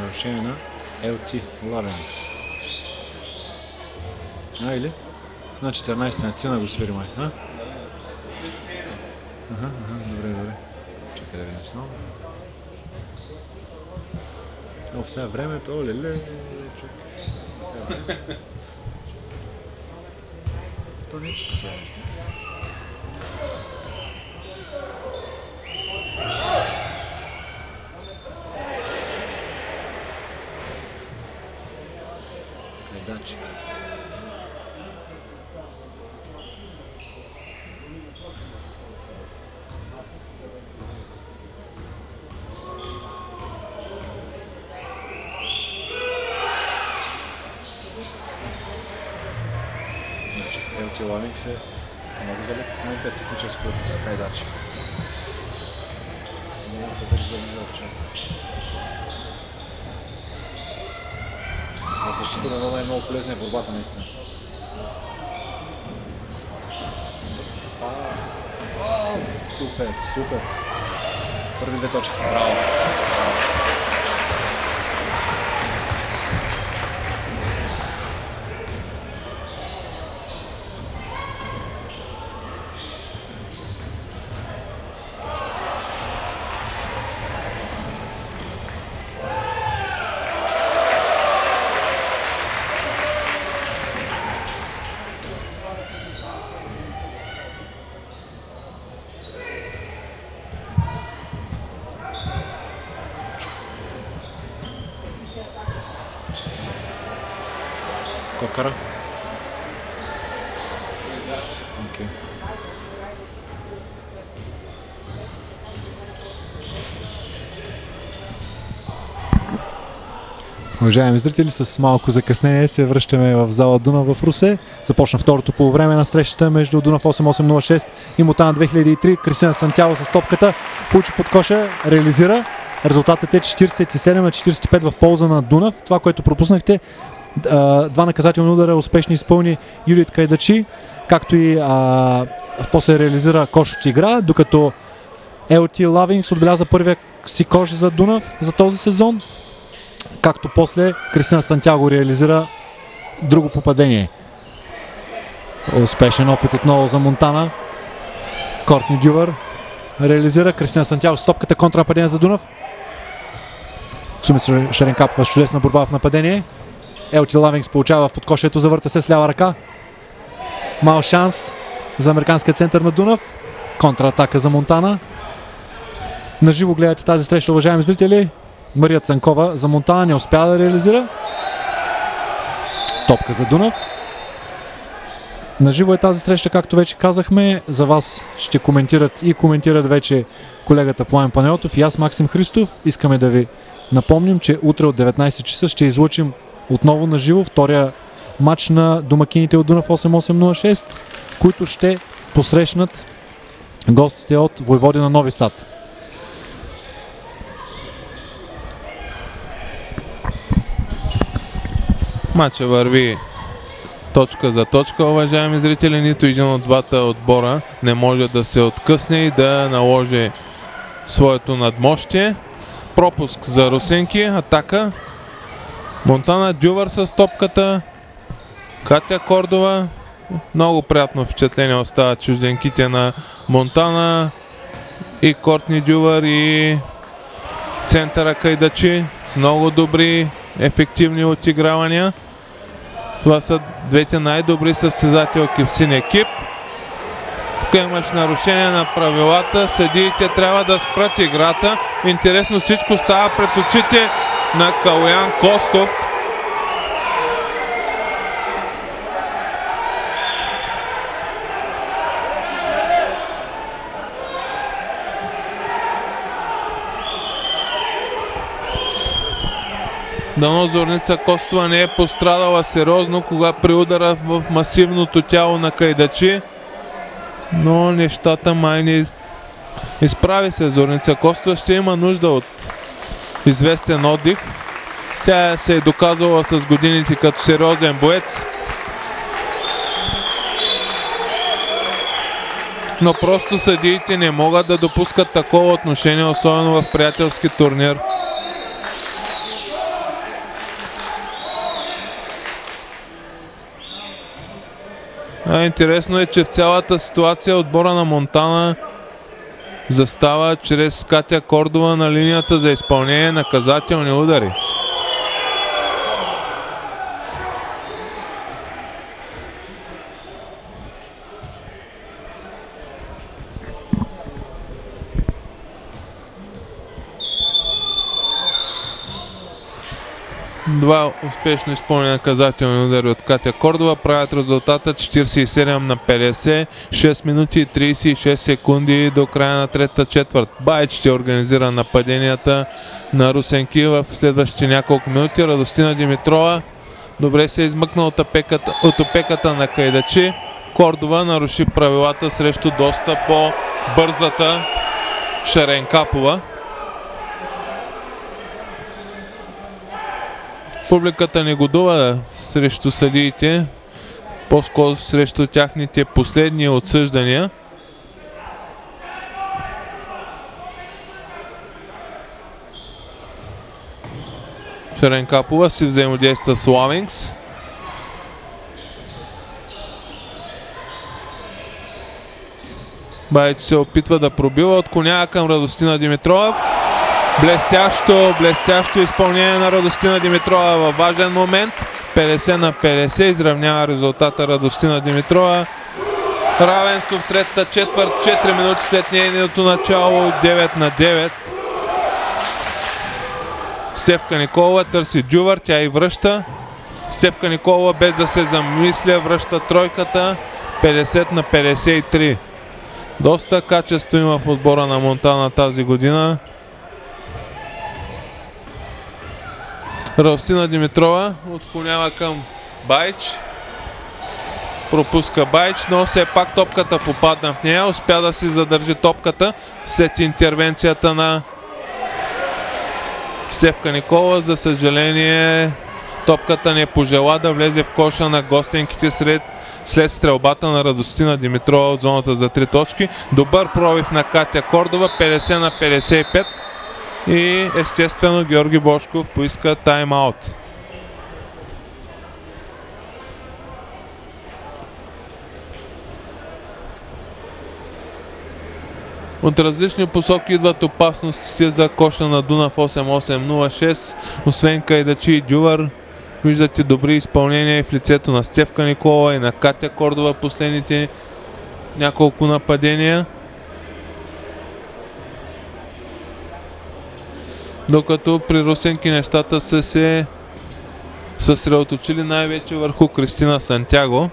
Нарушение на LT Лавенкс. Или? На 14 на цена го свири май. Добре. Чакай да видим снова. Сега времето, оле-ле. Сега времето. То не е че чуя. Гледачи. LT Лавенкс е много далеко в момента техническо от Кайдачи. Не мога да вече да влиза в час. В защита на Нона е много полезна в борбата наистина. Супер. Първи 2 точки. Браво. Кой вкара? Окей. Уважаеми зрители, с малко закъснение се връщаме в зала Дунав в Русе. Започна второто полувреме на срещата между Дунав 8806 и Монтана 2003. Кристиан Сантяго с топката получи под коша, реализира. Резултатът е 47-45 в полза на Дунав. Това, което пропуснахте, два наказателни удара успешно изпълни Юлит Кайдачи, както и после реализира кош от игра, докато LT Лавингс отбеляза първия си кош за Дунав за този сезон, както после Кристиан Сантяго реализира друго попадение. Успешен опит отново за Монтана. Кортни Дювър реализира, Кристиан Сантяго с топката, контрападение за Дунав. Суми Шаренкапова с чудесна борба в нападение. LT Лавингс получава в подкошието, завърта се с лява ръка. Мал шанс за американския център на Дунав. Контратака за Монтана. Наживо гледате тази среща, уважаеми зрители. Мария Цанкова за Монтана не успя да реализира. Топка за Дунав. Наживо е тази среща, както вече казахме. За вас ще коментират вече колегата Пламен Панайотов и аз, Максим Христов. Искаме да ви напомним, че утре от 19 часа ще излъчим отново наживо втория матч на домакините от Дунав 8806, които ще посрещнат гостите от Войводина Нови Сад. Матча върви точка за точка, уважаеми зрители. Нито един от двата отбора не може да се откъсне и да наложи своето надмощие. Пропуск за русенки, атака. Монтана, Дювър с топката. Катя Кордова. Много приятно впечатление остават чужденките на Монтана. И Кортни Дювър, и центъра Кайдачи с много добри, ефективни отигравания. Това са двете най-добри състезателки в син екип. Тук имаш нарушение на правилата. Съдиите трябва да спрат играта. Интересно, всичко става пред очите на Калоян Костов. Дано Зорница Костова не е пострадала сериозно, кога при удара в масивното тяло на Кайдачи. Но нещата май не изправи се Зорница Костова. Ще има нужда от известен отдих. Тя се е доказала с годините като сериозен боец. Но просто съдиите не могат да допускат такова отношение, особено в приятелски турнир. Интересно е, че в цялата ситуация отбора на Монтана застава чрез Катя Кордова на линията за изпълнение на наказателни удари. Два успешно изпълнени наказателни удари от Катя Кордова правят резултата 47-50, 6 минути и 36 секунди до края на третата четвърт. Байч ще организира нападенията на русенки в следващите няколко минути. Радостина Димитрова добре се измъкна от опеката на Кайдачи. Кордова наруши правилата срещу доста по-бързата Шаренкапова. Публиката негодува срещу съдиите, по-скоро срещу тяхните последни отсъждания. Шаренкапова си взаимодейства с Лавингс. Байч се опитва да пробива, отклонява към Радостина Димитрова. Блестящо изпълнение на Радостина Димитрова във важен момент. 50-50 изравнява резултата Радостина Димитрова. Равенство в третата четвърт, 4 минути след нейното начало, 9-9. Стефка Николова търси Дювър, тя и връща. Стефка Николова без да се замисля връща тройката. 50-53. Доста качество има в отбора на Монтана тази година. Радостина Димитрова отклонява към Баич. Пропуска Баич, но все пак топката попадна в нея. Успя да си задържи топката след интервенцията на Стефка Никола. За съжаление, топката не пожела да влезе в коша на гостенките след стрелбата на Радостина Димитрова от зоната за 3 точки. Добър пробив на Катя Кордова, 50 на 55. И естествено Георги Бошков поиска тайм-аут. От различни посоки идват опасностите за коша на Дунав 8806. Освен Кайдачи и Дювар, виждате добри изпълнения в лицето на Стефка Никола и на Катя Кордова последните няколко нападения. Докато при русенки нещата са се съсредоточили най-вече върху Кристина Сантяго.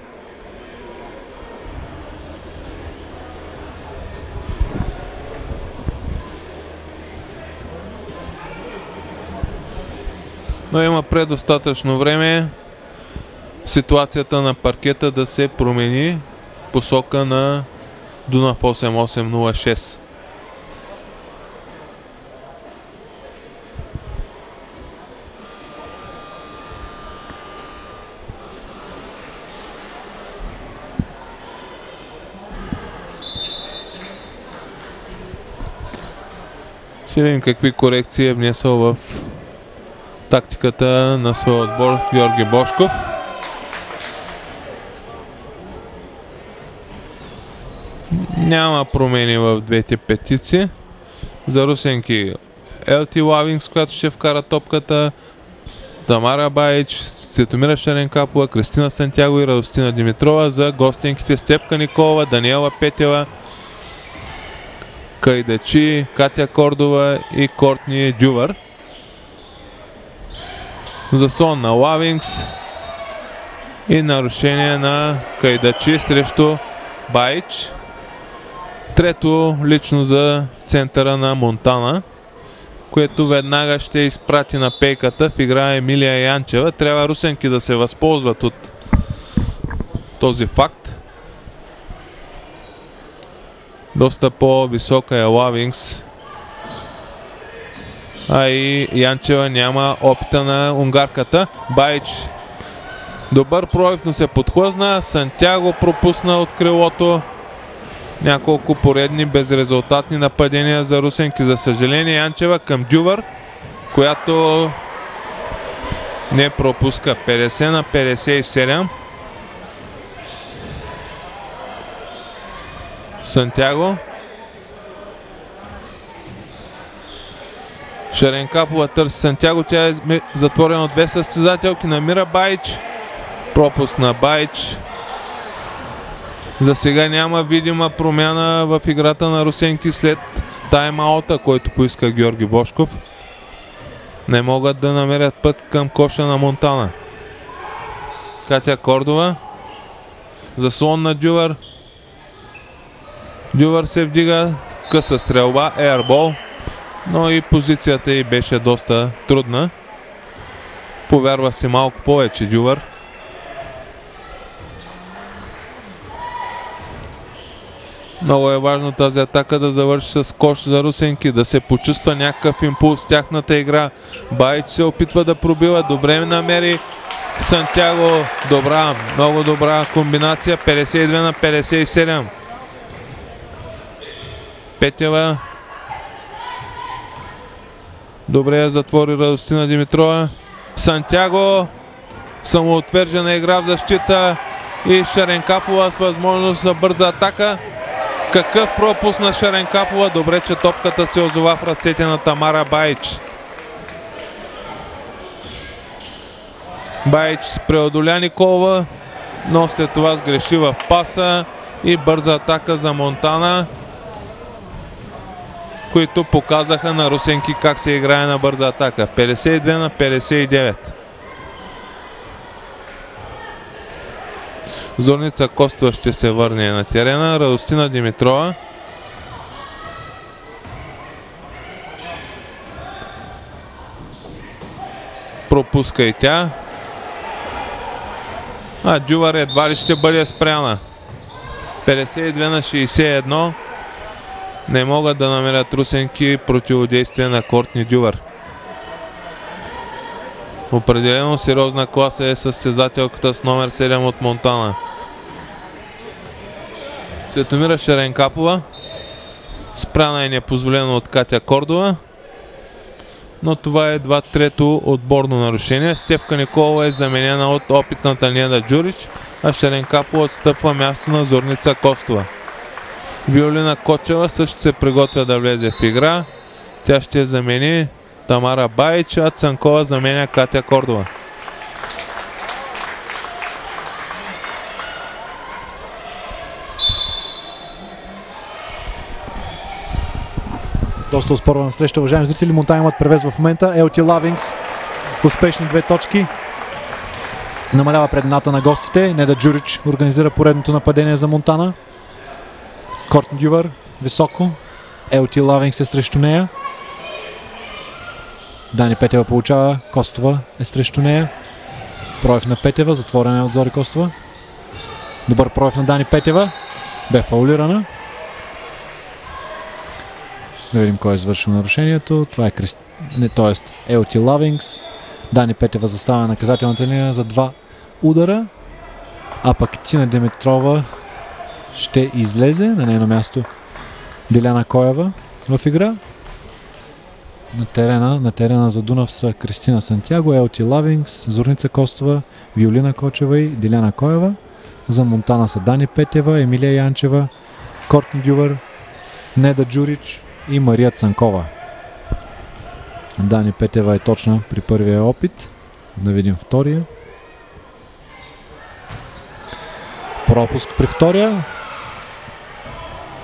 Но има предостатъчно време ситуацията на паркета да се промени посока на Дунав 8806. Ще видим какви корекции е внесъл в тактиката на своя отбор Георги Бошков. Няма промени в двете петици. За русенки Елти Лавингс, която ще вкара топката, Тамара Баич, Светомира Шаренкапова, Кристина Сантяго и Радостина Димитрова. За гостенките Стефка Николова, Даниела Петева, Кайдачи, Катя Кордова и Кортни Дювар. Заслон на Лавингс и нарушение на Кайдачи срещу Баич. Трето лично за центъра на Монтана, което веднага ще изпрати на пейката в игра Емилия Янчева. Трябва русенки да се възползват от този факт. Доста по-висока е Лавингс, а и Янчева няма опита на унгарката. Баич добър пробив, но се подхлъзна. Сантяго пропусна от крилото. Няколко поредни безрезултатни нападения за русенки. За съжаление Янчева към Дювар, която не пропуска. 50 на 57. Сантяго. Шаренкапова търси Сантяго. Тя е затворена от две състезателки. Намира Баич. Пропуск на Баич. За сега няма видима промяна в играта на русенки след тайм-аута, който поиска Георги Бошков. Не могат да намерят път към коша на Монтана. Катя Кордова. Заслон на Дювар. Дювар се вдига. Къса стрелба. Еърбол. Но и позицията й беше доста трудна. Повярва си малко повече Дювар. Много е важно тази атака да завърши с кош за русенки, да се почувства някакъв импулс в тяхната игра. Баич се опитва да пробива, добре намери Сантяго. Добра, много добра комбинация. 52 на 57. Петева. Добре я затвори Радостина Димитрова. Сантяго. Самоотвержена игра в защита и Шаренкапова с възможност за бърза атака. Какъв пропуск на Шаренкапова. Добре, че топката се озова в ръцете на Тамара Баич. Баич преодоля Николова, но след това сгреши в паса и бърза атака за Монтана, които показаха на русенки как се играе на бърза атака. 52 на 59. Зорница Костова ще се върне на терена. Радостина Димитрова. пропуска и тя. А Дювар едва ли ще бъде спряна. 52-61. Не могат да намерят русенки противодействие на Кортни Дювар. Определено сериозна класа е състезателката с номер 7 от Монтана. Светомира Шеренкапова. Спряна е непозволено от Катя Кордова. Но това е едва трето отборно нарушение. Стефка Николова е заменена от опитната Неда Джурич, а Шеренкапова отстъпва място на Зорница Костова. Виолина Кочева също се приготвя да влезе в игра. Тя ще замени Тамара Баич, а Цанкова заменя Катя Кордова. Доста оспорвана среща, уважаеми зрители. Монтана имат превес в момента. Елти Лавингс успешни 2 точки. Намалява предната на гостите. Неда Джурич организира поредното нападение за Монтана. Кортни Дювар високо. Елти Лавингс е срещу нея. Дани Петева получава. Костова е срещу нея. Проев на Петева. Затворена е от Зори Костова. Добър проев на Дани Петева. Бе фаулирана. Да видим кой е извършил нарушението. Това е Елти Лавингс. Дани Петева застава на наказателната линия за 2 удара. А пък Тина Димитрова ще излезе. На нейно място Диляна Коева в игра. На терена за Дунав са Кристина Сантьяго, Елти Лавингс, Зорница Костова, Виолина Кочева и Диляна Коева. За Монтана са Дани Петева, Емилия Янчева, Кортни Дювар, Неда Джурич и Мария Цанкова. Дани Петева е точна при първия опит. Да видим втория. Пропуск при втория.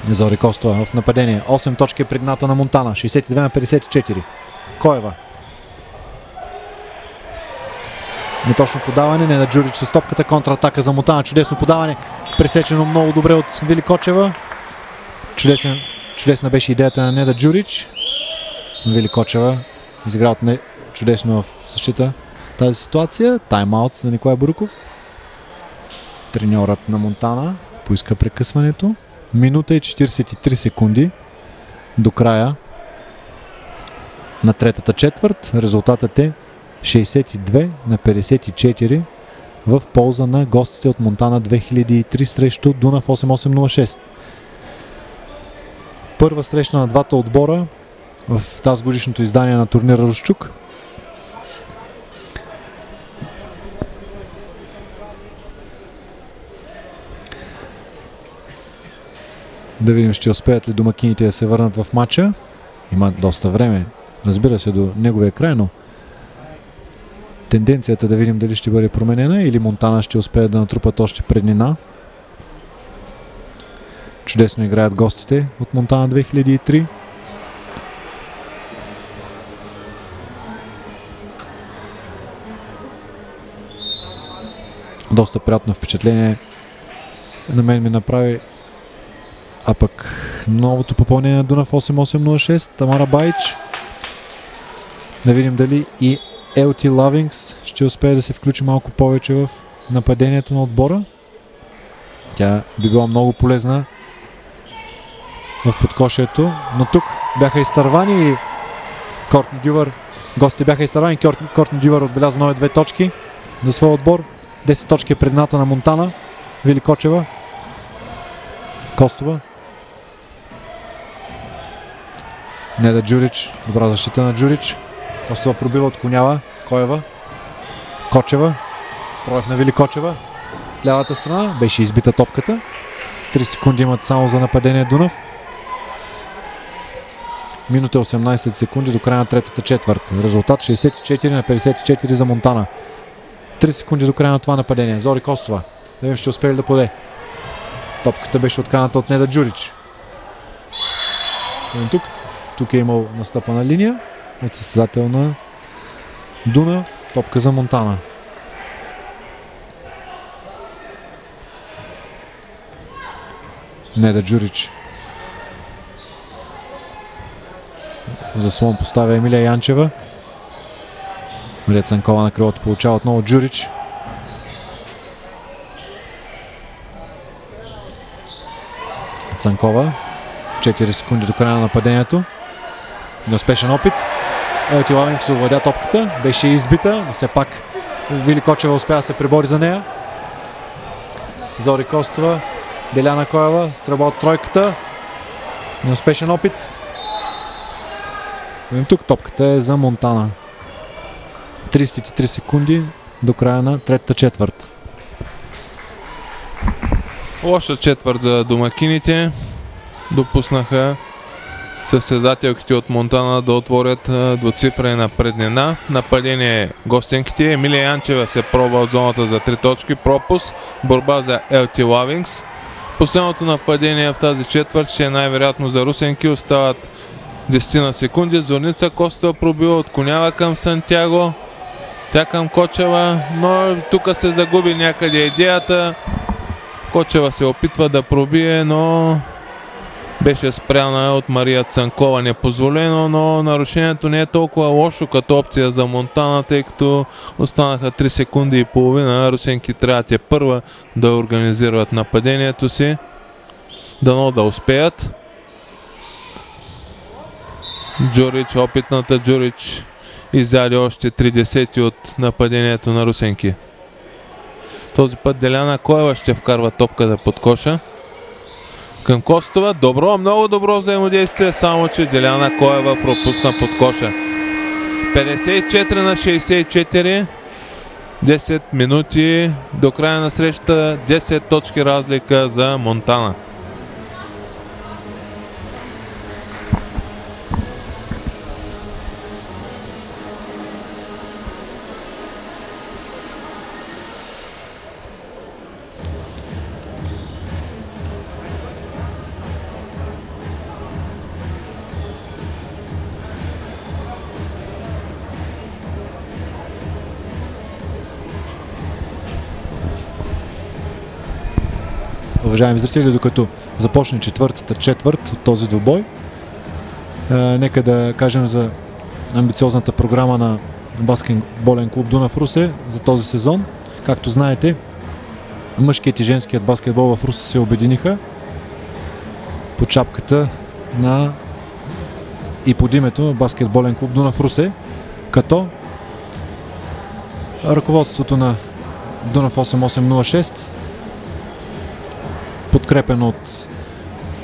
Зори Костова в нападение. 8 точки пред дната на Монтана. 62-54. Коева. Неточно подаване. Неда Джурич с топката. Контратака за Монтана. Чудесно подаване. Пресечено много добре от Вили Кочева. Чудесна беше идеята на Неда Джурич. Вили Кочева изигра от чудесно в защита тази ситуация. Тайм-аут за Николай Буруков. Треньорът на Монтана поиска прекъсването. Минута и 43 секунди до края на третата четвърт. Резултатът е 62-54 в полза на гостите от Монтана 2003 срещу Дунав 8806. Първа среща на двата отбора в тази годишното издание на турнира Русчук. Да видим ще успеят ли домакините да се върнат в матча. Има доста време, разбира се, до неговия край, но тенденцията да видим дали ще бъде променена или Монтана ще успеят да натрупат още преднина. Чудесно играят гостите от Монтана 2003. Доста приятно впечатление на мен ми направи а пък новото попълнение на Дунав 8806, Тамара Баич. Да видим дали и Елти Лавингс ще успее да се включи малко повече в нападението на отбора. Тя би била много полезна в подкошието, но тук бяха изтървани и Кортни Дювар, гостите бяха изтървани, Кортни Дювар отбеляза нови 2 точки за своя отбор. 10 точки е предната на Монтана. Вили Кочева. Костова. Неда Джурич. Добра защита на Джурич. Костова пробива, отклонява. Коева. Кочева. Проев на Вили Кочева. Лявата страна. Беше избита топката. 3 секунди имат само за нападение Дунав. Минута 18 секунди до края на третата четвърт. Резултат 64-54 за Монтана. 3 секунди до края на това нападение. Зори Костова. Да видим ще успее да поде. Топката беше отканата от Неда Джурич. Тук е имал настъпана линия от състезател на Дунав. Топка за Монтана. Неда Джурич. Заслон поставя Емилия Янчева. Мария Цанкова на крилото получава отново Джурич. Цанкова. 4 секунди до края на нападението. Неуспешен опит. Елти Лавинкс овладя топката. Беше избита, но все пак Вили Кочева успя да се пребори за нея. Зори Костова. Деляна Коева. Стрелба от тройката. Неуспешен опит. Тук топката е за Монтана. 33 секунди до края на третата четвърт. Лоша четвърт за домакините. Допуснаха състезателките от Монтана да отворят двуцифрена преднина. Нападение гостенките. Емилия Янчева се пробва от зоната за 3 точки. Пропуск. Борба за LT Лавинкс. Последното нападение в тази четвърт ще е най-вероятно за русенки. Остават 10 на секунди. Зорница Костова пробива, отклонява към Сантяго. Тя към Кочева, но тук се загуби някъде идеята. Кочева се опитва да пробие, но беше спряна от Мария Цанкова непозволено, но нарушението не е толкова лошо като опция за Монтана, тъй като останаха 3 секунди и половина. Русенки трябва те първа да организират нападението си. Дано да успеят. Джурич, опитната Джурич изяде още 30 от нападението на русенки. Този път Деляна Коева ще вкарва топката под коша. Към Костова. Добро, много добро взаимодействие, само че Деляна Коева пропусна под коша. 54 на 64. 10 минути до края на срещата. 10 точки разлика за Монтана. Уважаеми зрители, докато започне четвъртата четвърт от този двубой, нека да кажем за амбициозната програма на баскетболен клуб Дунав Русе за този сезон. Както знаете, мъжкият и женският баскетбол в Русе се обединиха под шапката на и под името на баскетболен клуб Дунав Русе, като ръководството на Дунав 8806, подкрепен от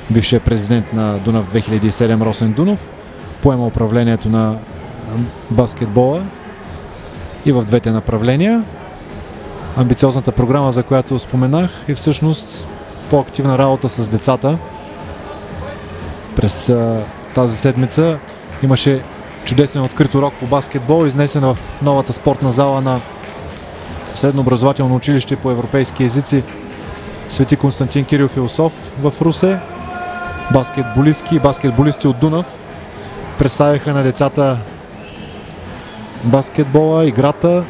бившия президент на Дунав 2007 Росен Дунов, поема управлението на баскетбола и в двете направления. Амбициозната програма, за която споменах, е всъщност по-активна работа с децата. През тази седмица имаше чудесен открит урок по баскетбол, изнесен в новата спортна зала на Средно образователно училище по европейски езици Свети Константин Кирил Философ в Русе. Баскетболистки и баскетболисти от Дунав представиха на децата баскетбола, играта.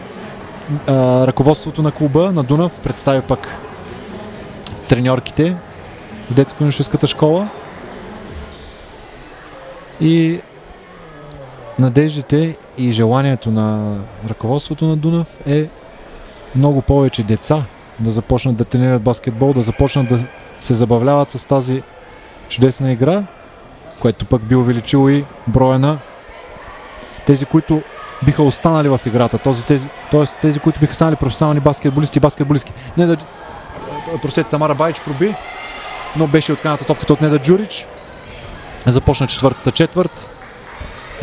Ръководството на клуба на Дунав представи пък треньорките в детско-юношеската школа. И надеждите и желанието на ръководството на Дунав е много повече деца да започнат да тренират баскетбол, да започнат да се забавляват с тази чудесна игра, което пък би увеличило и броя на тези, които биха останали в играта, т.е. тези, които биха станали професионални баскетболисти и баскетболистки. Тамара Байч проби, но беше отканата топката от Неда Джурич. Започна четвъртата четвърт.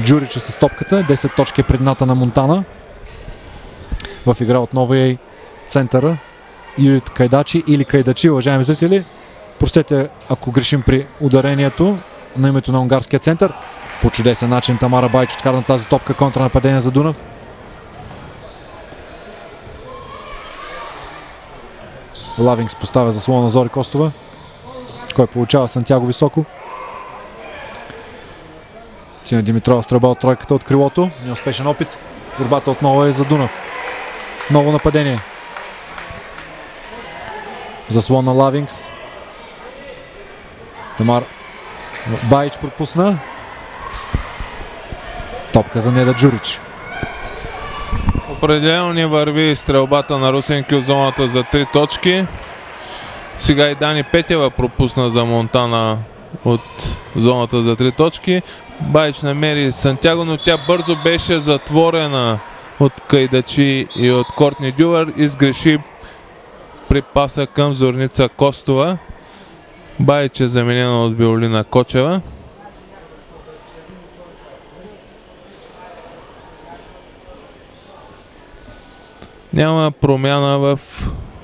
Джурич е с топката, 10 точки е предната на Монтана. В игра отново е центъра Юрит Кайдачи или Кайдачи, уважаеми зрители. Простете, ако грешим при ударението на името на унгарския център. По чудесен начин Тамара Байч откарна тази топка, контранападение за Дунав. Лавинкс поставя заслона на Зори Костова, кой получава Сантяго високо. Тина Димитрова стрелба от тройката от крилото. Неуспешен опит. Борбата отново е за Дунав. Ново нападение. Заслон на Лавинкс. Тамар Байч пропусна. Топка за Неда Джурич. Определено не върви стрелбата на русенки от зоната за 3 точки. Сега и Дани Петева пропусна за Монтана от зоната за 3 точки. Баич намери Сантяго, но тя бързо беше затворена от Кайдачи и от Кортни Дювар и сгреши при паса към Зорница Костова. Баич е заменена от Виолина Кочева. Няма промяна в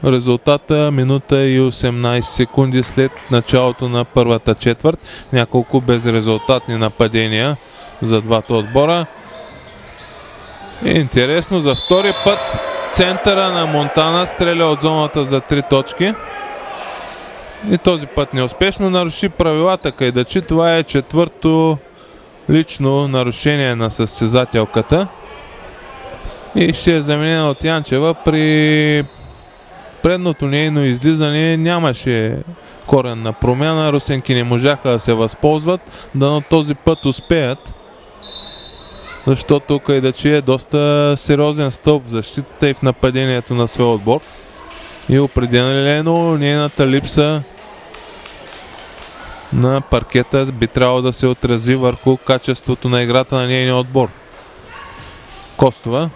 резултата. Минута и 18 секунди след началото на първата четвърт. Няколко безрезултатни нападения за двата отбора. Интересно, за втори път центъра на Монтана стреля от зоната за 3 точки. И този път неуспешно наруши правилата Кайдачи. Това е четвърто лично нарушение на състезателката. И ще е заменена от Янчева. При предното нейно излизане нямаше коренна промяна. Русенки не можаха да се възползват. Дано този път успеят. Защото Кайдачи е доста сериозен стълб в защитата и в нападението на своя отбор. И определено нейната липса на паркета би трябвало да се отрази върху качеството на играта на нейния отбор. Костова.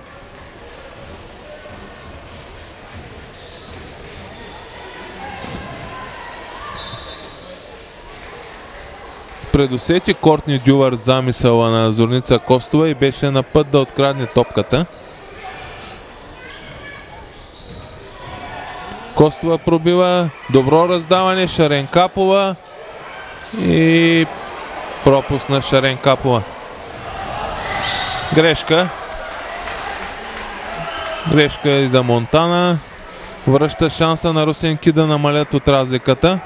Предусети Кортни Дювар замисъла на Зорница Костова и беше на път да открадне топката. Костова пробива, добро раздаване, Шаренкапова и пропуск на Шаренкапова. Грешка. Грешка и за Монтана. Връща шанса на русенки да намалят от разликата.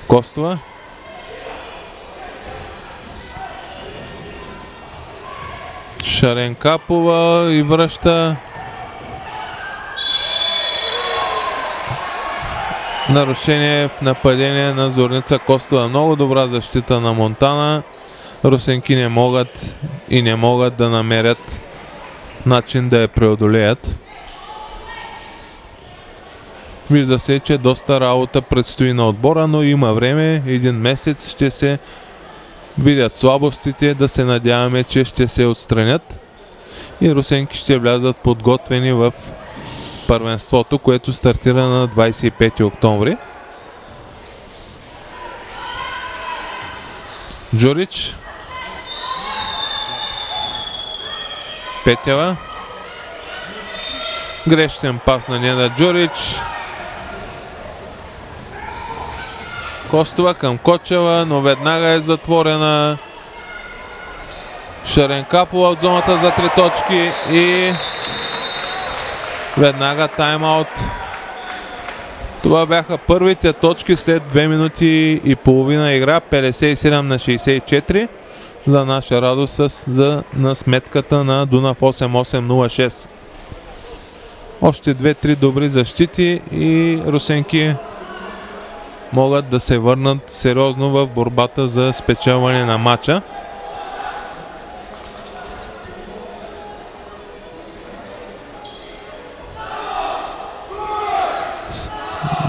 Костова. Шаренкапова и връща. Нарушение в нападение на Зорница Костова. Много добра защита на Монтана. Русенки не могат да намерят начин да я преодолеят. Вижда се, че доста работа предстои на отбора, но има време. Един месец ще се видят слабостите, да се надяваме, че ще се отстранят и русенки ще влязат подготвени в първенството, което стартира на 25 октомври. Джурич. Петева. Грешен пас на Неда Джурич. Костова към Кочева, но веднага е затворена. Шаренкапова от зоната за 3 точки и веднага тайм-аут. Това бяха първите точки след 2 минути и половина игра, 57 на 64. За наша радост на сметката на Дунав 8806. Още 2-3 добри защити и русенки могат да се върнат сериозно в борбата за спечелване на матча.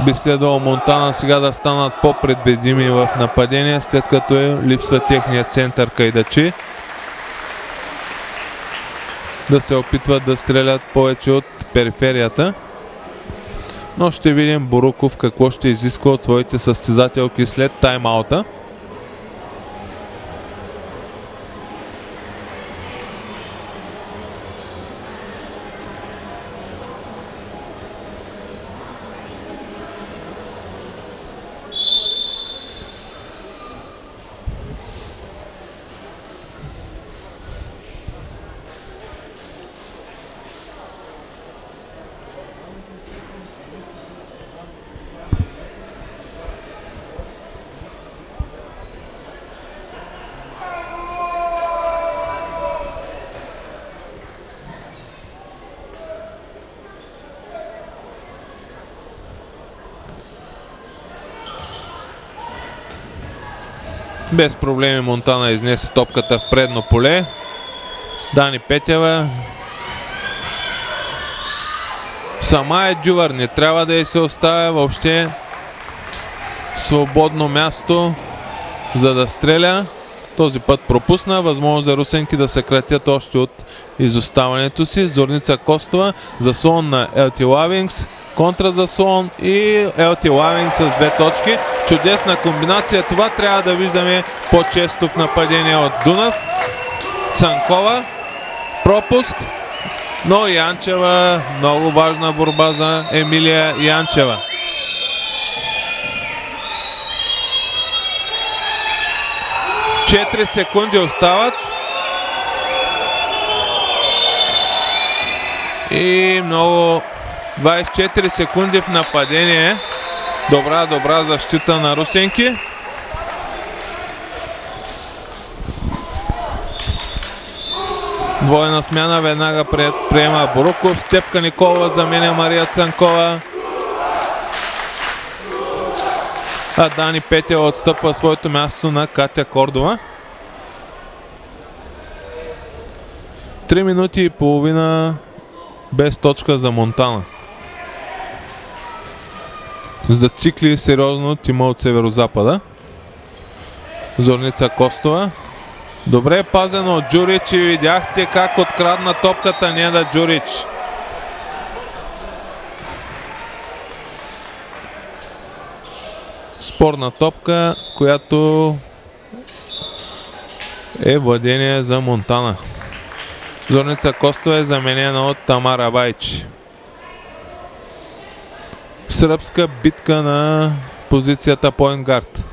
Би следвало Монтана сега да станат по-предвидими в нападение, след като липсва техният център Кайдачи. Да се опитват да стрелят повече от периферията. Но ще видим Боруков какво ще изисква от своите състезателки след тайм-аута. Без проблеми Монтана изнесе топката в предно поле. Дани Петева. Сама Дювар не трябва да й се оставя въобще свободно място, за да стреля. Този път пропусна. Възможност за русенки да съкратят още от изоставането си. Зорница Костова. Заслон на Елти Лавингс. Контра заслон и Елти Лавингс с 2 точки. Чудесна комбинация. Това трябва да виждаме по-често в нападение от Дунав. Цанкова. Пропуск. Но Янчева. Много важна борба за Емилия Янчева. Четири секунди остават. И много 24 секунди в нападение. Добра защита на русенки. Двойна смяна веднага приема Боруков. Степка Николова заменя Мария Цанкова. А Дани Петева отстъпва своето място на Катя Кордова. 3 минути и половина без точка за Монтана. Зацикли сериозно тима от Северозапада. Зорница Костова. Добре пазено от Джурич и видяхте как открадна топката Неда Джурич. Спорна топка, която е владение за Монтана. Зорница Костова е заменена от Тамара Байч. Сръбска битка на позицията point guard.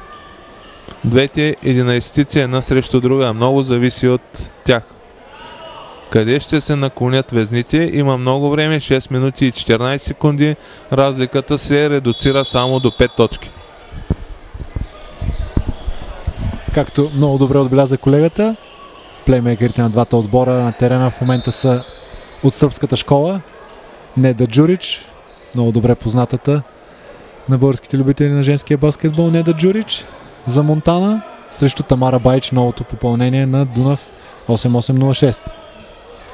Двете 11-тици една срещу друга. Много зависи от тях. Къде ще се наклонят везните? Има много време. 6 минути и 14 секунди. Разликата се редуцира само до 5 точки. Както много добре отбеляза колегата, плеймейкерите на двата отбора на терена в момента са от сръбската школа. Неда Джурич, много добре познатата на българските любители на женския баскетбол Неда Джурич за Монтана, срещу Тамара Байч, новото попълнение на Дунав 8806.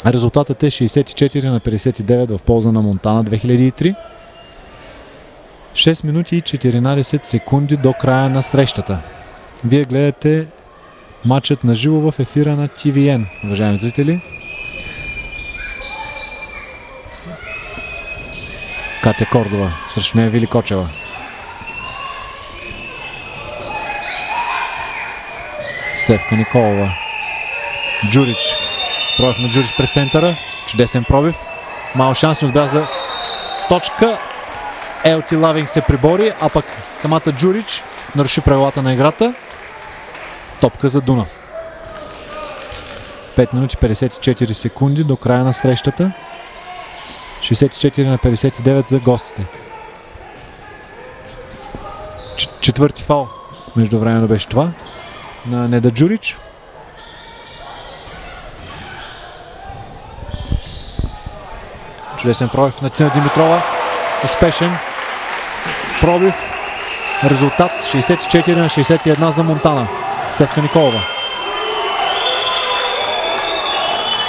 Резултатът е 64 на 59 в полза на Монтана 2003. 6 минути и 14 секунди до края на срещата. Вие гледате матчът на живо в ефира на TVN, уважаеми зрители. Катя Кордова срещу нея Вили Кочева. Стефка Николова. Джурич. Пробив на Джурич през центъра. Чудесен пробив. Мал шанс, не отбеляза точка. Елти Лавинг се прибори, а пък самата Джурич наруши правилата на играта. Топка за Дунав. 5 минути 54 секунди до края на срещата. 64 на 59 за гостите. Четвърти фал междувременно беше това на Неда Джурич. Чудесен пробив на Цина Димитрова. Успешен пробив. Резултат 64 на 61 за Монтана. Стефка Николова.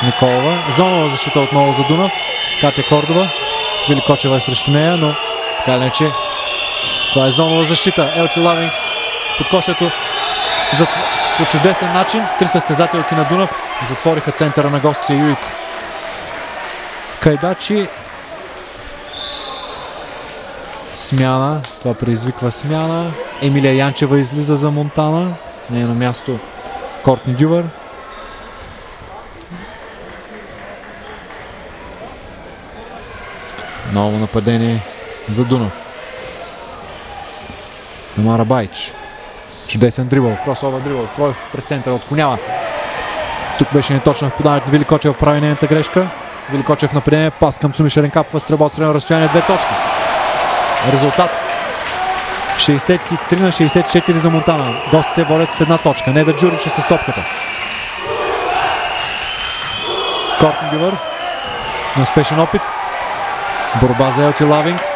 Николова. Зонова защита отново за Дунав. Катя Кордова. Вили Кочева е срещу нея, но така ли не, че това е зонова защита. Елти Лавингс под кошето по чудесен начин. 3 състезателки на Дунав затвориха центъра на гостите Юит. Кайдачи. Смяна. Това предизвиква смяна. Емилия Янчева излиза за Монтана. Нейно място Кортни Дювар. Ново нападение за Дунав. Тамара Байч. Чудесен дрибъл. Кросовър дрибъл. Троев през центъра отклонява. Тук беше неточно в подаването. Вили Кочев прави нейната грешка. Вили Кочев нападение. Пас към Цуми Шеренкапова. Стрелба от средно разстояние. 2 точки. Резултат 63 на 64 за Монтана. Гостите водят с 1 точка. Неда Джурич е с топката. Кортни Дювар. Неуспешен опит. Борба за Елти Лавингс.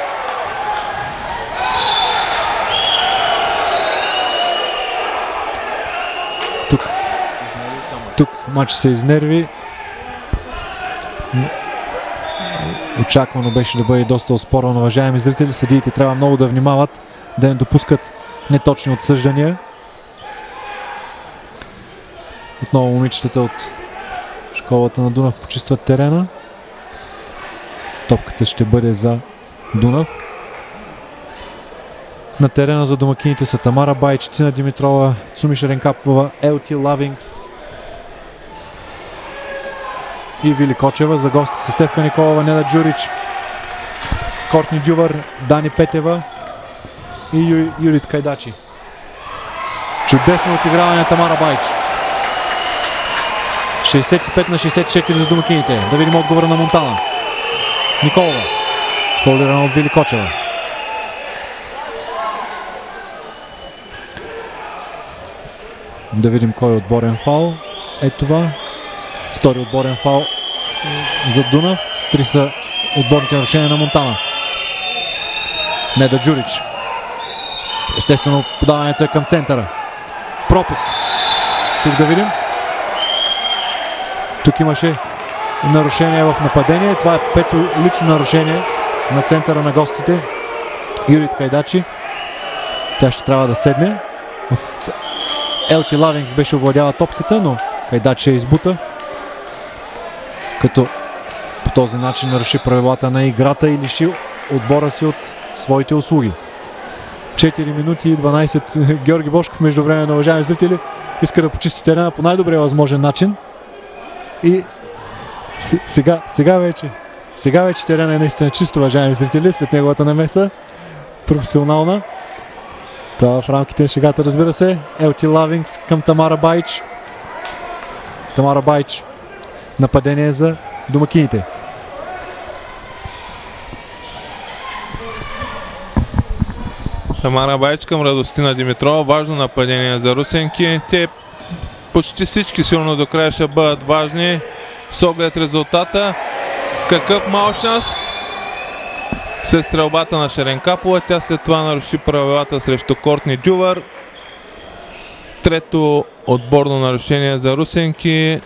Тук матч се изнерви. Очаквано беше да бъде доста оспорван, уважаеми зрители. Съдиите трябва много да внимават, да не допускат неточни отсъждания. Отново момичетата от школата на Дунав почистват терена. Топката ще бъде за Дунав. На терена за домакините са Тамара Баич, Тина Димитрова, Цуми Шеренкапова, Елти Лавингс и Вили Кочева. За гости са Стефка Николова, Неда Джурич, Кортни Дювар, Дани Петева и Юрит Кайдачи. Чудесно отиграване на Тамара Баич. 65-64 за домакините. Да видим отговора на Монтана. Николова. Фолдирана от Вили Кочева. Да видим кой е отборен фаул. Е това. Втори отборен фаул за Дунав. 3 са отборните нарушения на Монтана. Неда Джурич. Естествено подаването е към центъра. Пропуск. Тук да видим. Тук имаше нарушение в нападение. Това е пето лично нарушение на центъра на гостите. Юрит Кайдачи. Тя ще трябва да седне. Елти Лавингс беше овладяла топката, но Кайдачи я избута. Като по този начин наруши правилата на играта и лиши отбора си от своите услуги. 4 минути и 12. Георги Бошков междувременно, уважаеми зрители, иска да почисти терена по най-добрия възможен начин. И сега вече терена е наистина чисто, уважаеми зрители, след неговата намеса. Професионална. Това в рамките на шегата, разбира се. Елти Лавингс към Тамара Баич. Тамара Баич. Нападение за домакините. Тамара Баич към Радостина Димитрова. Важно нападение за русенки. Те почти всички силно до края ще бъдат важни. С оглед резултата. Какъв малшанс след стрелбата на Шеренкапова. Тя след това наруши правилата срещу Кортни Дювар. Трето отборно нарушение за русенки.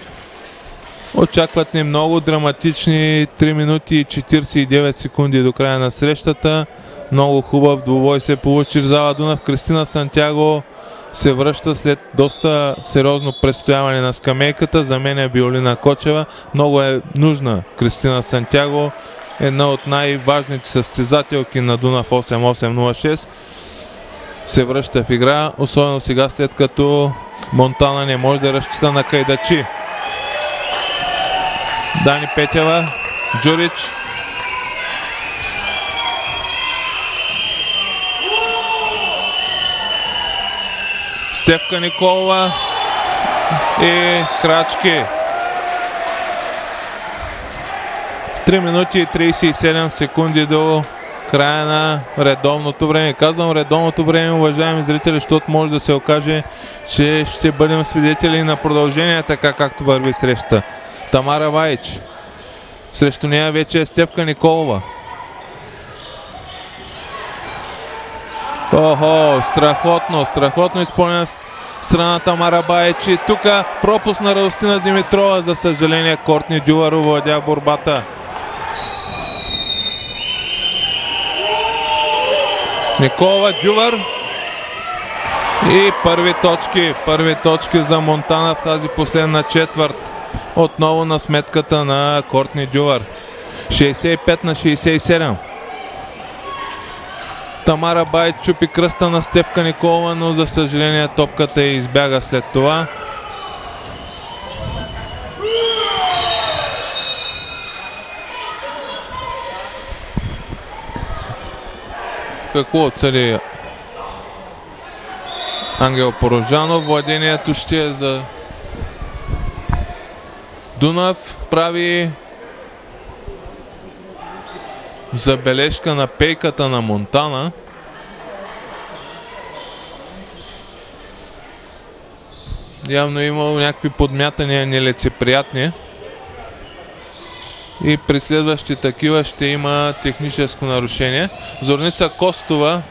Очакват ни много драматични 3 минути и 49 секунди до края на срещата. Много хубав двубой се получи в зала Дунав. Кристина Сантяго се връща след доста сериозно престояване на скамейката. За мен е Виолина Кочева. Много е нужна Кристина Сантяго. Една от най-важните състезателки на Дунав 8806. Се връща в игра, особено сега, след като Монтана не може да разчита на Кайдачи. Дани Петева, Джурич. Стефка Николова и крачки. 3 минути и 37 секунди до края на редовното време. Казвам редовното време, уважаеми зрители, защото може да се окаже, че ще бъдем свидетели на продължение, така както върви среща. Тамара Баич. Срещу нея вече е Стефка Николова. Охо, страхотно изпълнена страна Тамара Баич. И тук пропуск на Радостина Димитрова. За съжаление, Кортни Дювар овладя борбата. Николова, Дювар. И първи точки за Монтана в тази последна четвърт. Отново на сметката на Кортни Дювар. 65-67. Тамара Баич чупи кръста на Стефка Николова, но за съжаление топката избяга след това. Какво оцели Ангел Порожанов? Владението ще е за Дунав. Прави забележка на пейката на Монтана. Явно имало някакви подмятания нелицеприятни. И при следващи такива ще има техническо нарушение. Зорница Костова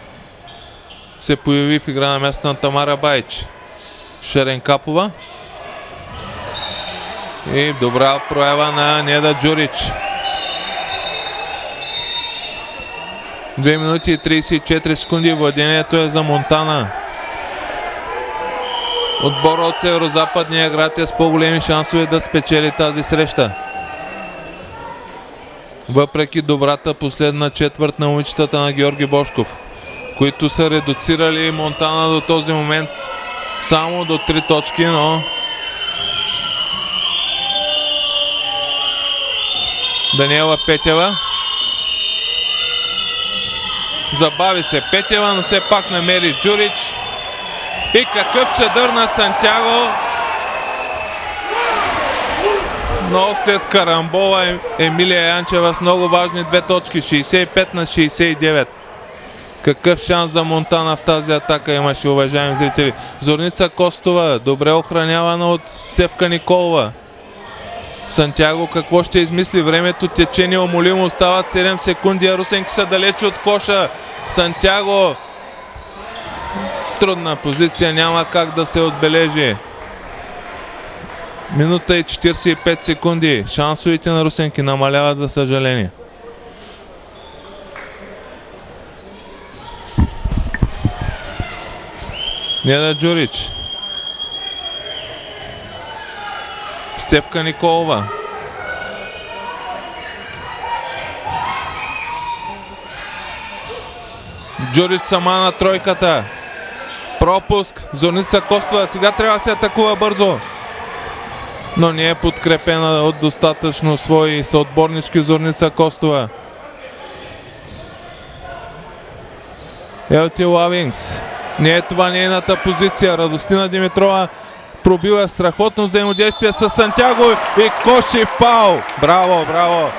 се появи в игра на място на Тамара Баич. Шеренкапова. И добра проява на Неда Джурич. 2 минути и 34 секунди. Владението е за Монтана. Отбора от Северо-западния град е с по-големи шансове да спечели тази среща. Въпреки добрата последна четвърт на момичетата на Георги Бошков, които са редуцирали Монтана до този момент само до 3 точки, но Даниела Петева. Забави се Петева, но все пак намери Джурич. И какъв чадър на Сантяго. Но след карамбола Емилия Янчева с много важни 2 точки. 65 на 69. Какъв шанс за Монтана в тази атака имаше, уважаеми зрители. Зорница Костова, добре охранявана от Стефка Николова. Сантяго какво ще измисли? Времето тече неумолимо, остават 7 секунди, а русенки са далече от коша. Сантяго, трудна позиция, няма как да се отбележи. Минута и 45 секунди. Шансовете на русенки намаляват, за съжаление. Неда Джурич. Стефка Николова. Джурич сама на тройката. Пропуск. Зорница Костова. Сега трябва да се атакува бързо. Но не е подкрепена от достатъчно свои съотборнички Зорница Костова. Елти Лавингс. Не е това нейната позиция. Радостина Димитрова пробива страхотно взаимодействие с Сантяго и кош и фаул. Браво, браво.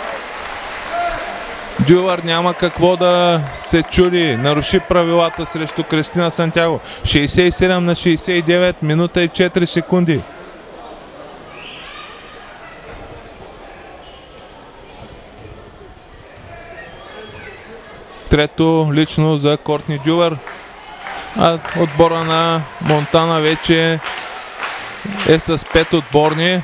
Дювар няма какво да се чуди. Наруши правилата срещу Кристина Сантяго. 67 на 69, минута и 4 секунди. Трето лично за Кортни Дювар. А отбора на Монтана вече е с 5 отборни.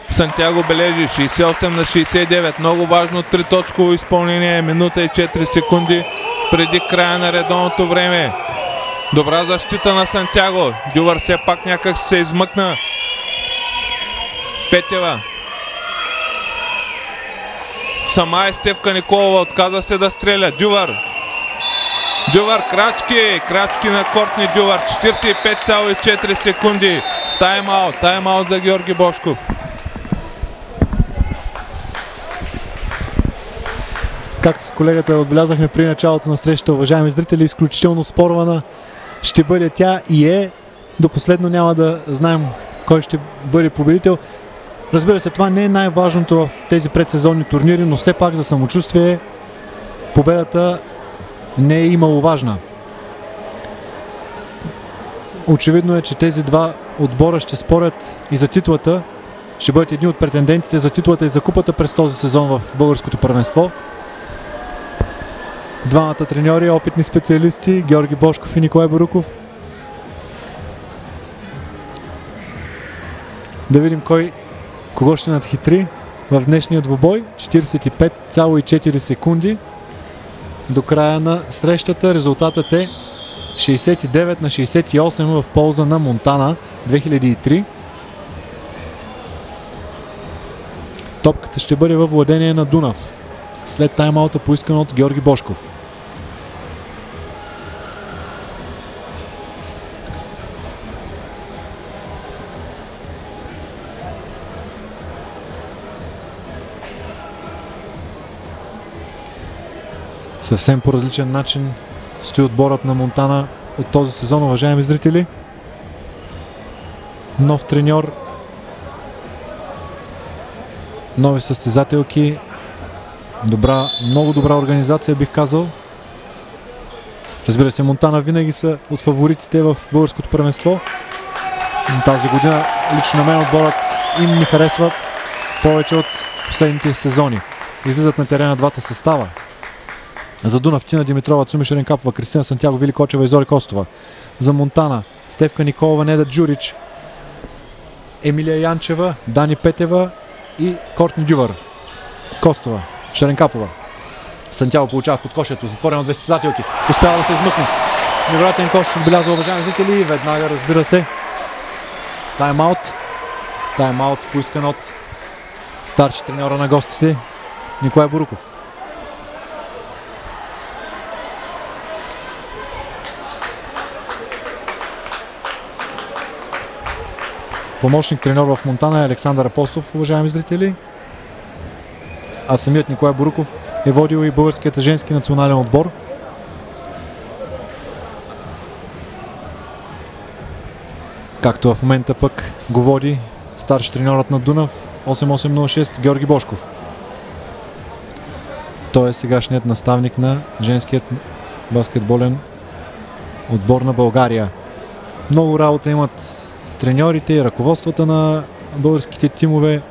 Сантяго бележи 68 на 69. Много важно 3-точково изпълнение. Минута и 4 секунди преди края на редовното време. Добра защита на Сантяго. Дювар все пак някак се измъкна. Петева. Сама е Стефка Николова. Отказа се да стреля. Дювар, крачки на Кортни Дювар. 45,4 секунди. Тайм-аут за Георги Бошков. Както с колегата отбелязахме при началото на срещата, уважаеми зрители, изключително спорвана ще бъде тя и е. До последно няма да знаем кой ще бъде победител. Разбира се, това не е най-важното в тези предсезонни турнири, но все пак за самочувствие победата не е имало важна. Очевидно е, че тези два отбора ще спорят и за титлата. Ще бъдат едни от претендентите за титлата и за купата през този сезон в българското първенство. Двамата треньори, опитни специалисти, Георги Бошков и Николай Боруков. Да видим кого ще надхитри в днешния двубой. 45,4 секунди до края на срещата. Резултатът е 69 на 68 в полза на Монтана 2003. Топката ще бъде във владение на Дунав след тайм-аута, поискан от Георги Бошков. Съвсем по различен начин стои отборът на Монтана от този сезон, уважаеми зрители. Нов треньор, нови състезателки, много добра организация, бих казал. Разбира се, Монтана винаги са от фаворитите в българското първенство. Тази година лично на мен отборът им ми харесва повече от последните сезони. Излизат на терена двата състава. За Дунав Тина Димитрова, Цуми Шеренкапова, Кристина Сантяго, Вили Кочева и Зори Костова. За Монтана Стефка Николова, Неда Джурич, Емилия Янчева, Дани Петева и Кортни Дювар. Костова, Шаренкапова. Сантьяго получава в подкошието, затворено от две състезателки. Успява да се измъкне. Невероятен кош отбелязва, уважаеми зрители, и веднага, разбира се, тайм-аут. Тайм-аут поискан от старши треньора на гостите Николай Боруков. Помощник треньор в Монтана е Александър Апостолов, уважаеми зрители. А самият Николай Боруков е водил и българският женски национален отбор. Както в момента пък го води старши треньорът на Дунав 8806 Георги Бошков. Той е сегашният наставник на женският баскетболен отбор на България. Много работа имат треньорите и ръководствата на българските тимове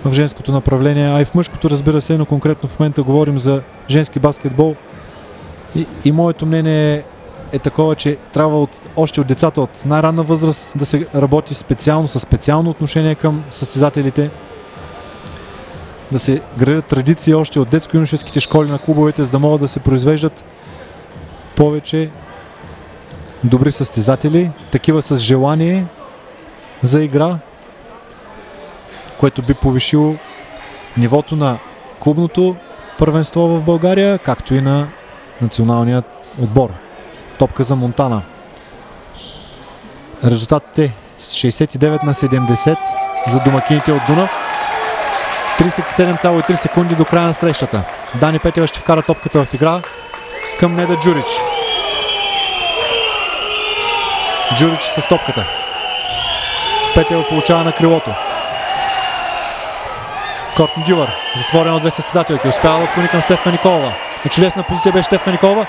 в женското направление, а и в мъжкото, разбира се, но конкретно в момента говорим за женски баскетбол. И моето мнение е такова, че трябва още от децата от най-ранна възраст да се работи специално, със специално отношение към състезателите, да се градят традиции още от детско-юношеските школи на клубовете, за да могат да се произвеждат повече добри състезатели, такива с желание за игра, което би повишило нивото на клубното първенство в България, както и на националният отбор. Топка за Монтана. Резултатът е 69-70 за домакините от Дунав. 37,3 секунди до края на срещата. Дани Петева ще вкара топката в игра към Неда Джурич. Джурич с топката. Петева получава на крилото. Кортни Дювар, затворен от две състезателки. Успява да отклони към Стефка Николова. На чудесна позиция беше Стефка Николова.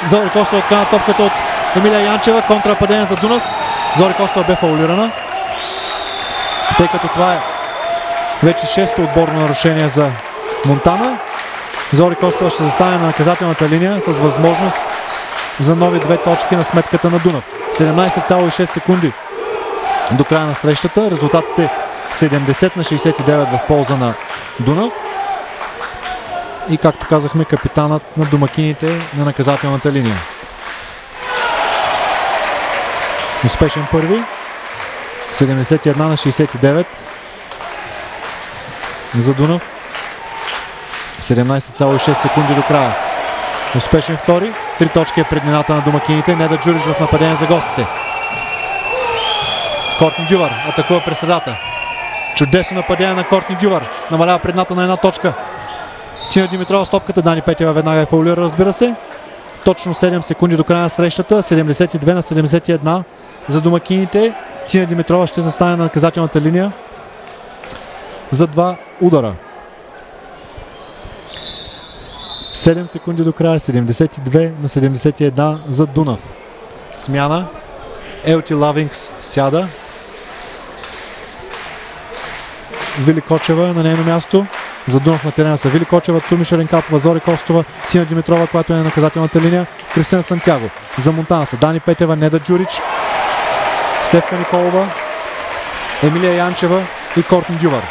Зори Костова откана топката от Емилия Янчева. Контрападение за Дунав. Зори Костова бе фаулирана. Тъй като това е вече 6-то отборно нарушение за Монтана, Зори Костова ще застане на наказателната линия с възможност за нови 2 точки на сметката на Дунав. 17,6 секунди до края на срещата. Резултатът е 70-69 в полза на Дунав. И както казахме, капитанът на домакините на наказателната линия. Успешен първи. 71-69 за Дунав. 17,6 секунди до края. Успешен втори. 3 точки е преднината на домакините. Неда Джурич в нападение за гостите. Кортни Дювар атакува през средата. Чудесно нападение на Кортни Дювар. Намалява предната на 1 точка. Тина Димитрова с топката. Дани Петева веднага е фаулира, разбира се. Точно 7 секунди до края на срещата. 72-71 за домакините. Тина Димитрова ще застане на наказателната линия за 2 удара. 7 секунди до края. 72-71 за Дунав. Смяна. Елти Лавингс сяда. Вили Кочева на нейно място. За Дунав на терена са Вили Кочева, Цуми Шаренкапова, Зори Костова, Тина Димитрова, която е на наказателната линия, Кристина Сантьяго. За Монтана са Дани Петева, Неда Джурич, Стефка Николова, Емилия Янчева и Кортни Дювар.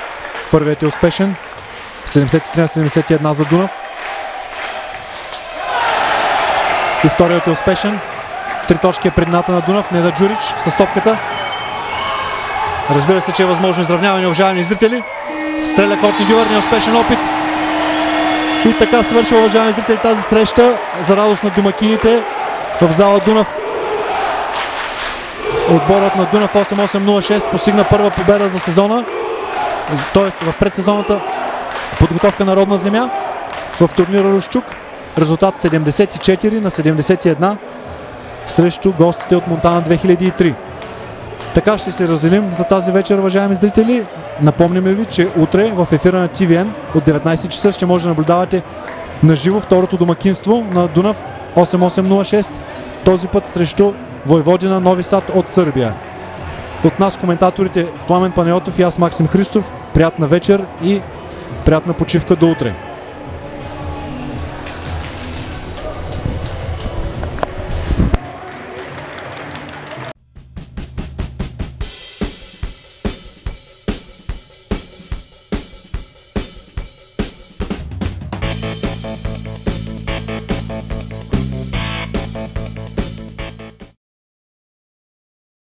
Първият е успешен. 73-71 за Дунав. И вторият е успешен. 3 точки е предната на Дунав. Неда Джурич с топката. Разбира се, че е възможно изравняване, уважаеми зрители. Стреля Кортни Дювар, неуспешен опит. И така свършва, уважаеми зрители, тази среща за радост на домакините в зала Дунав. Отборът на Дунав 8806 постигна първа победа за сезона, т.е. в предсезонната подготовка на родна земя в турнира Русчук. Резултат 74-71 срещу гостите от Монтана 2003. Така ще се разделим за тази вечер, уважаеми зрители. Напомняме ви, че утре в ефира на TVN от 19 часа ще може да наблюдавате на живо второто домакинство на Дунав 8806. Този път срещу Войводина Нови Сад от Сърбия. От нас коментаторите Пламен Панайотов и аз Максим Христов. Приятна вечер и приятна почивка до утре.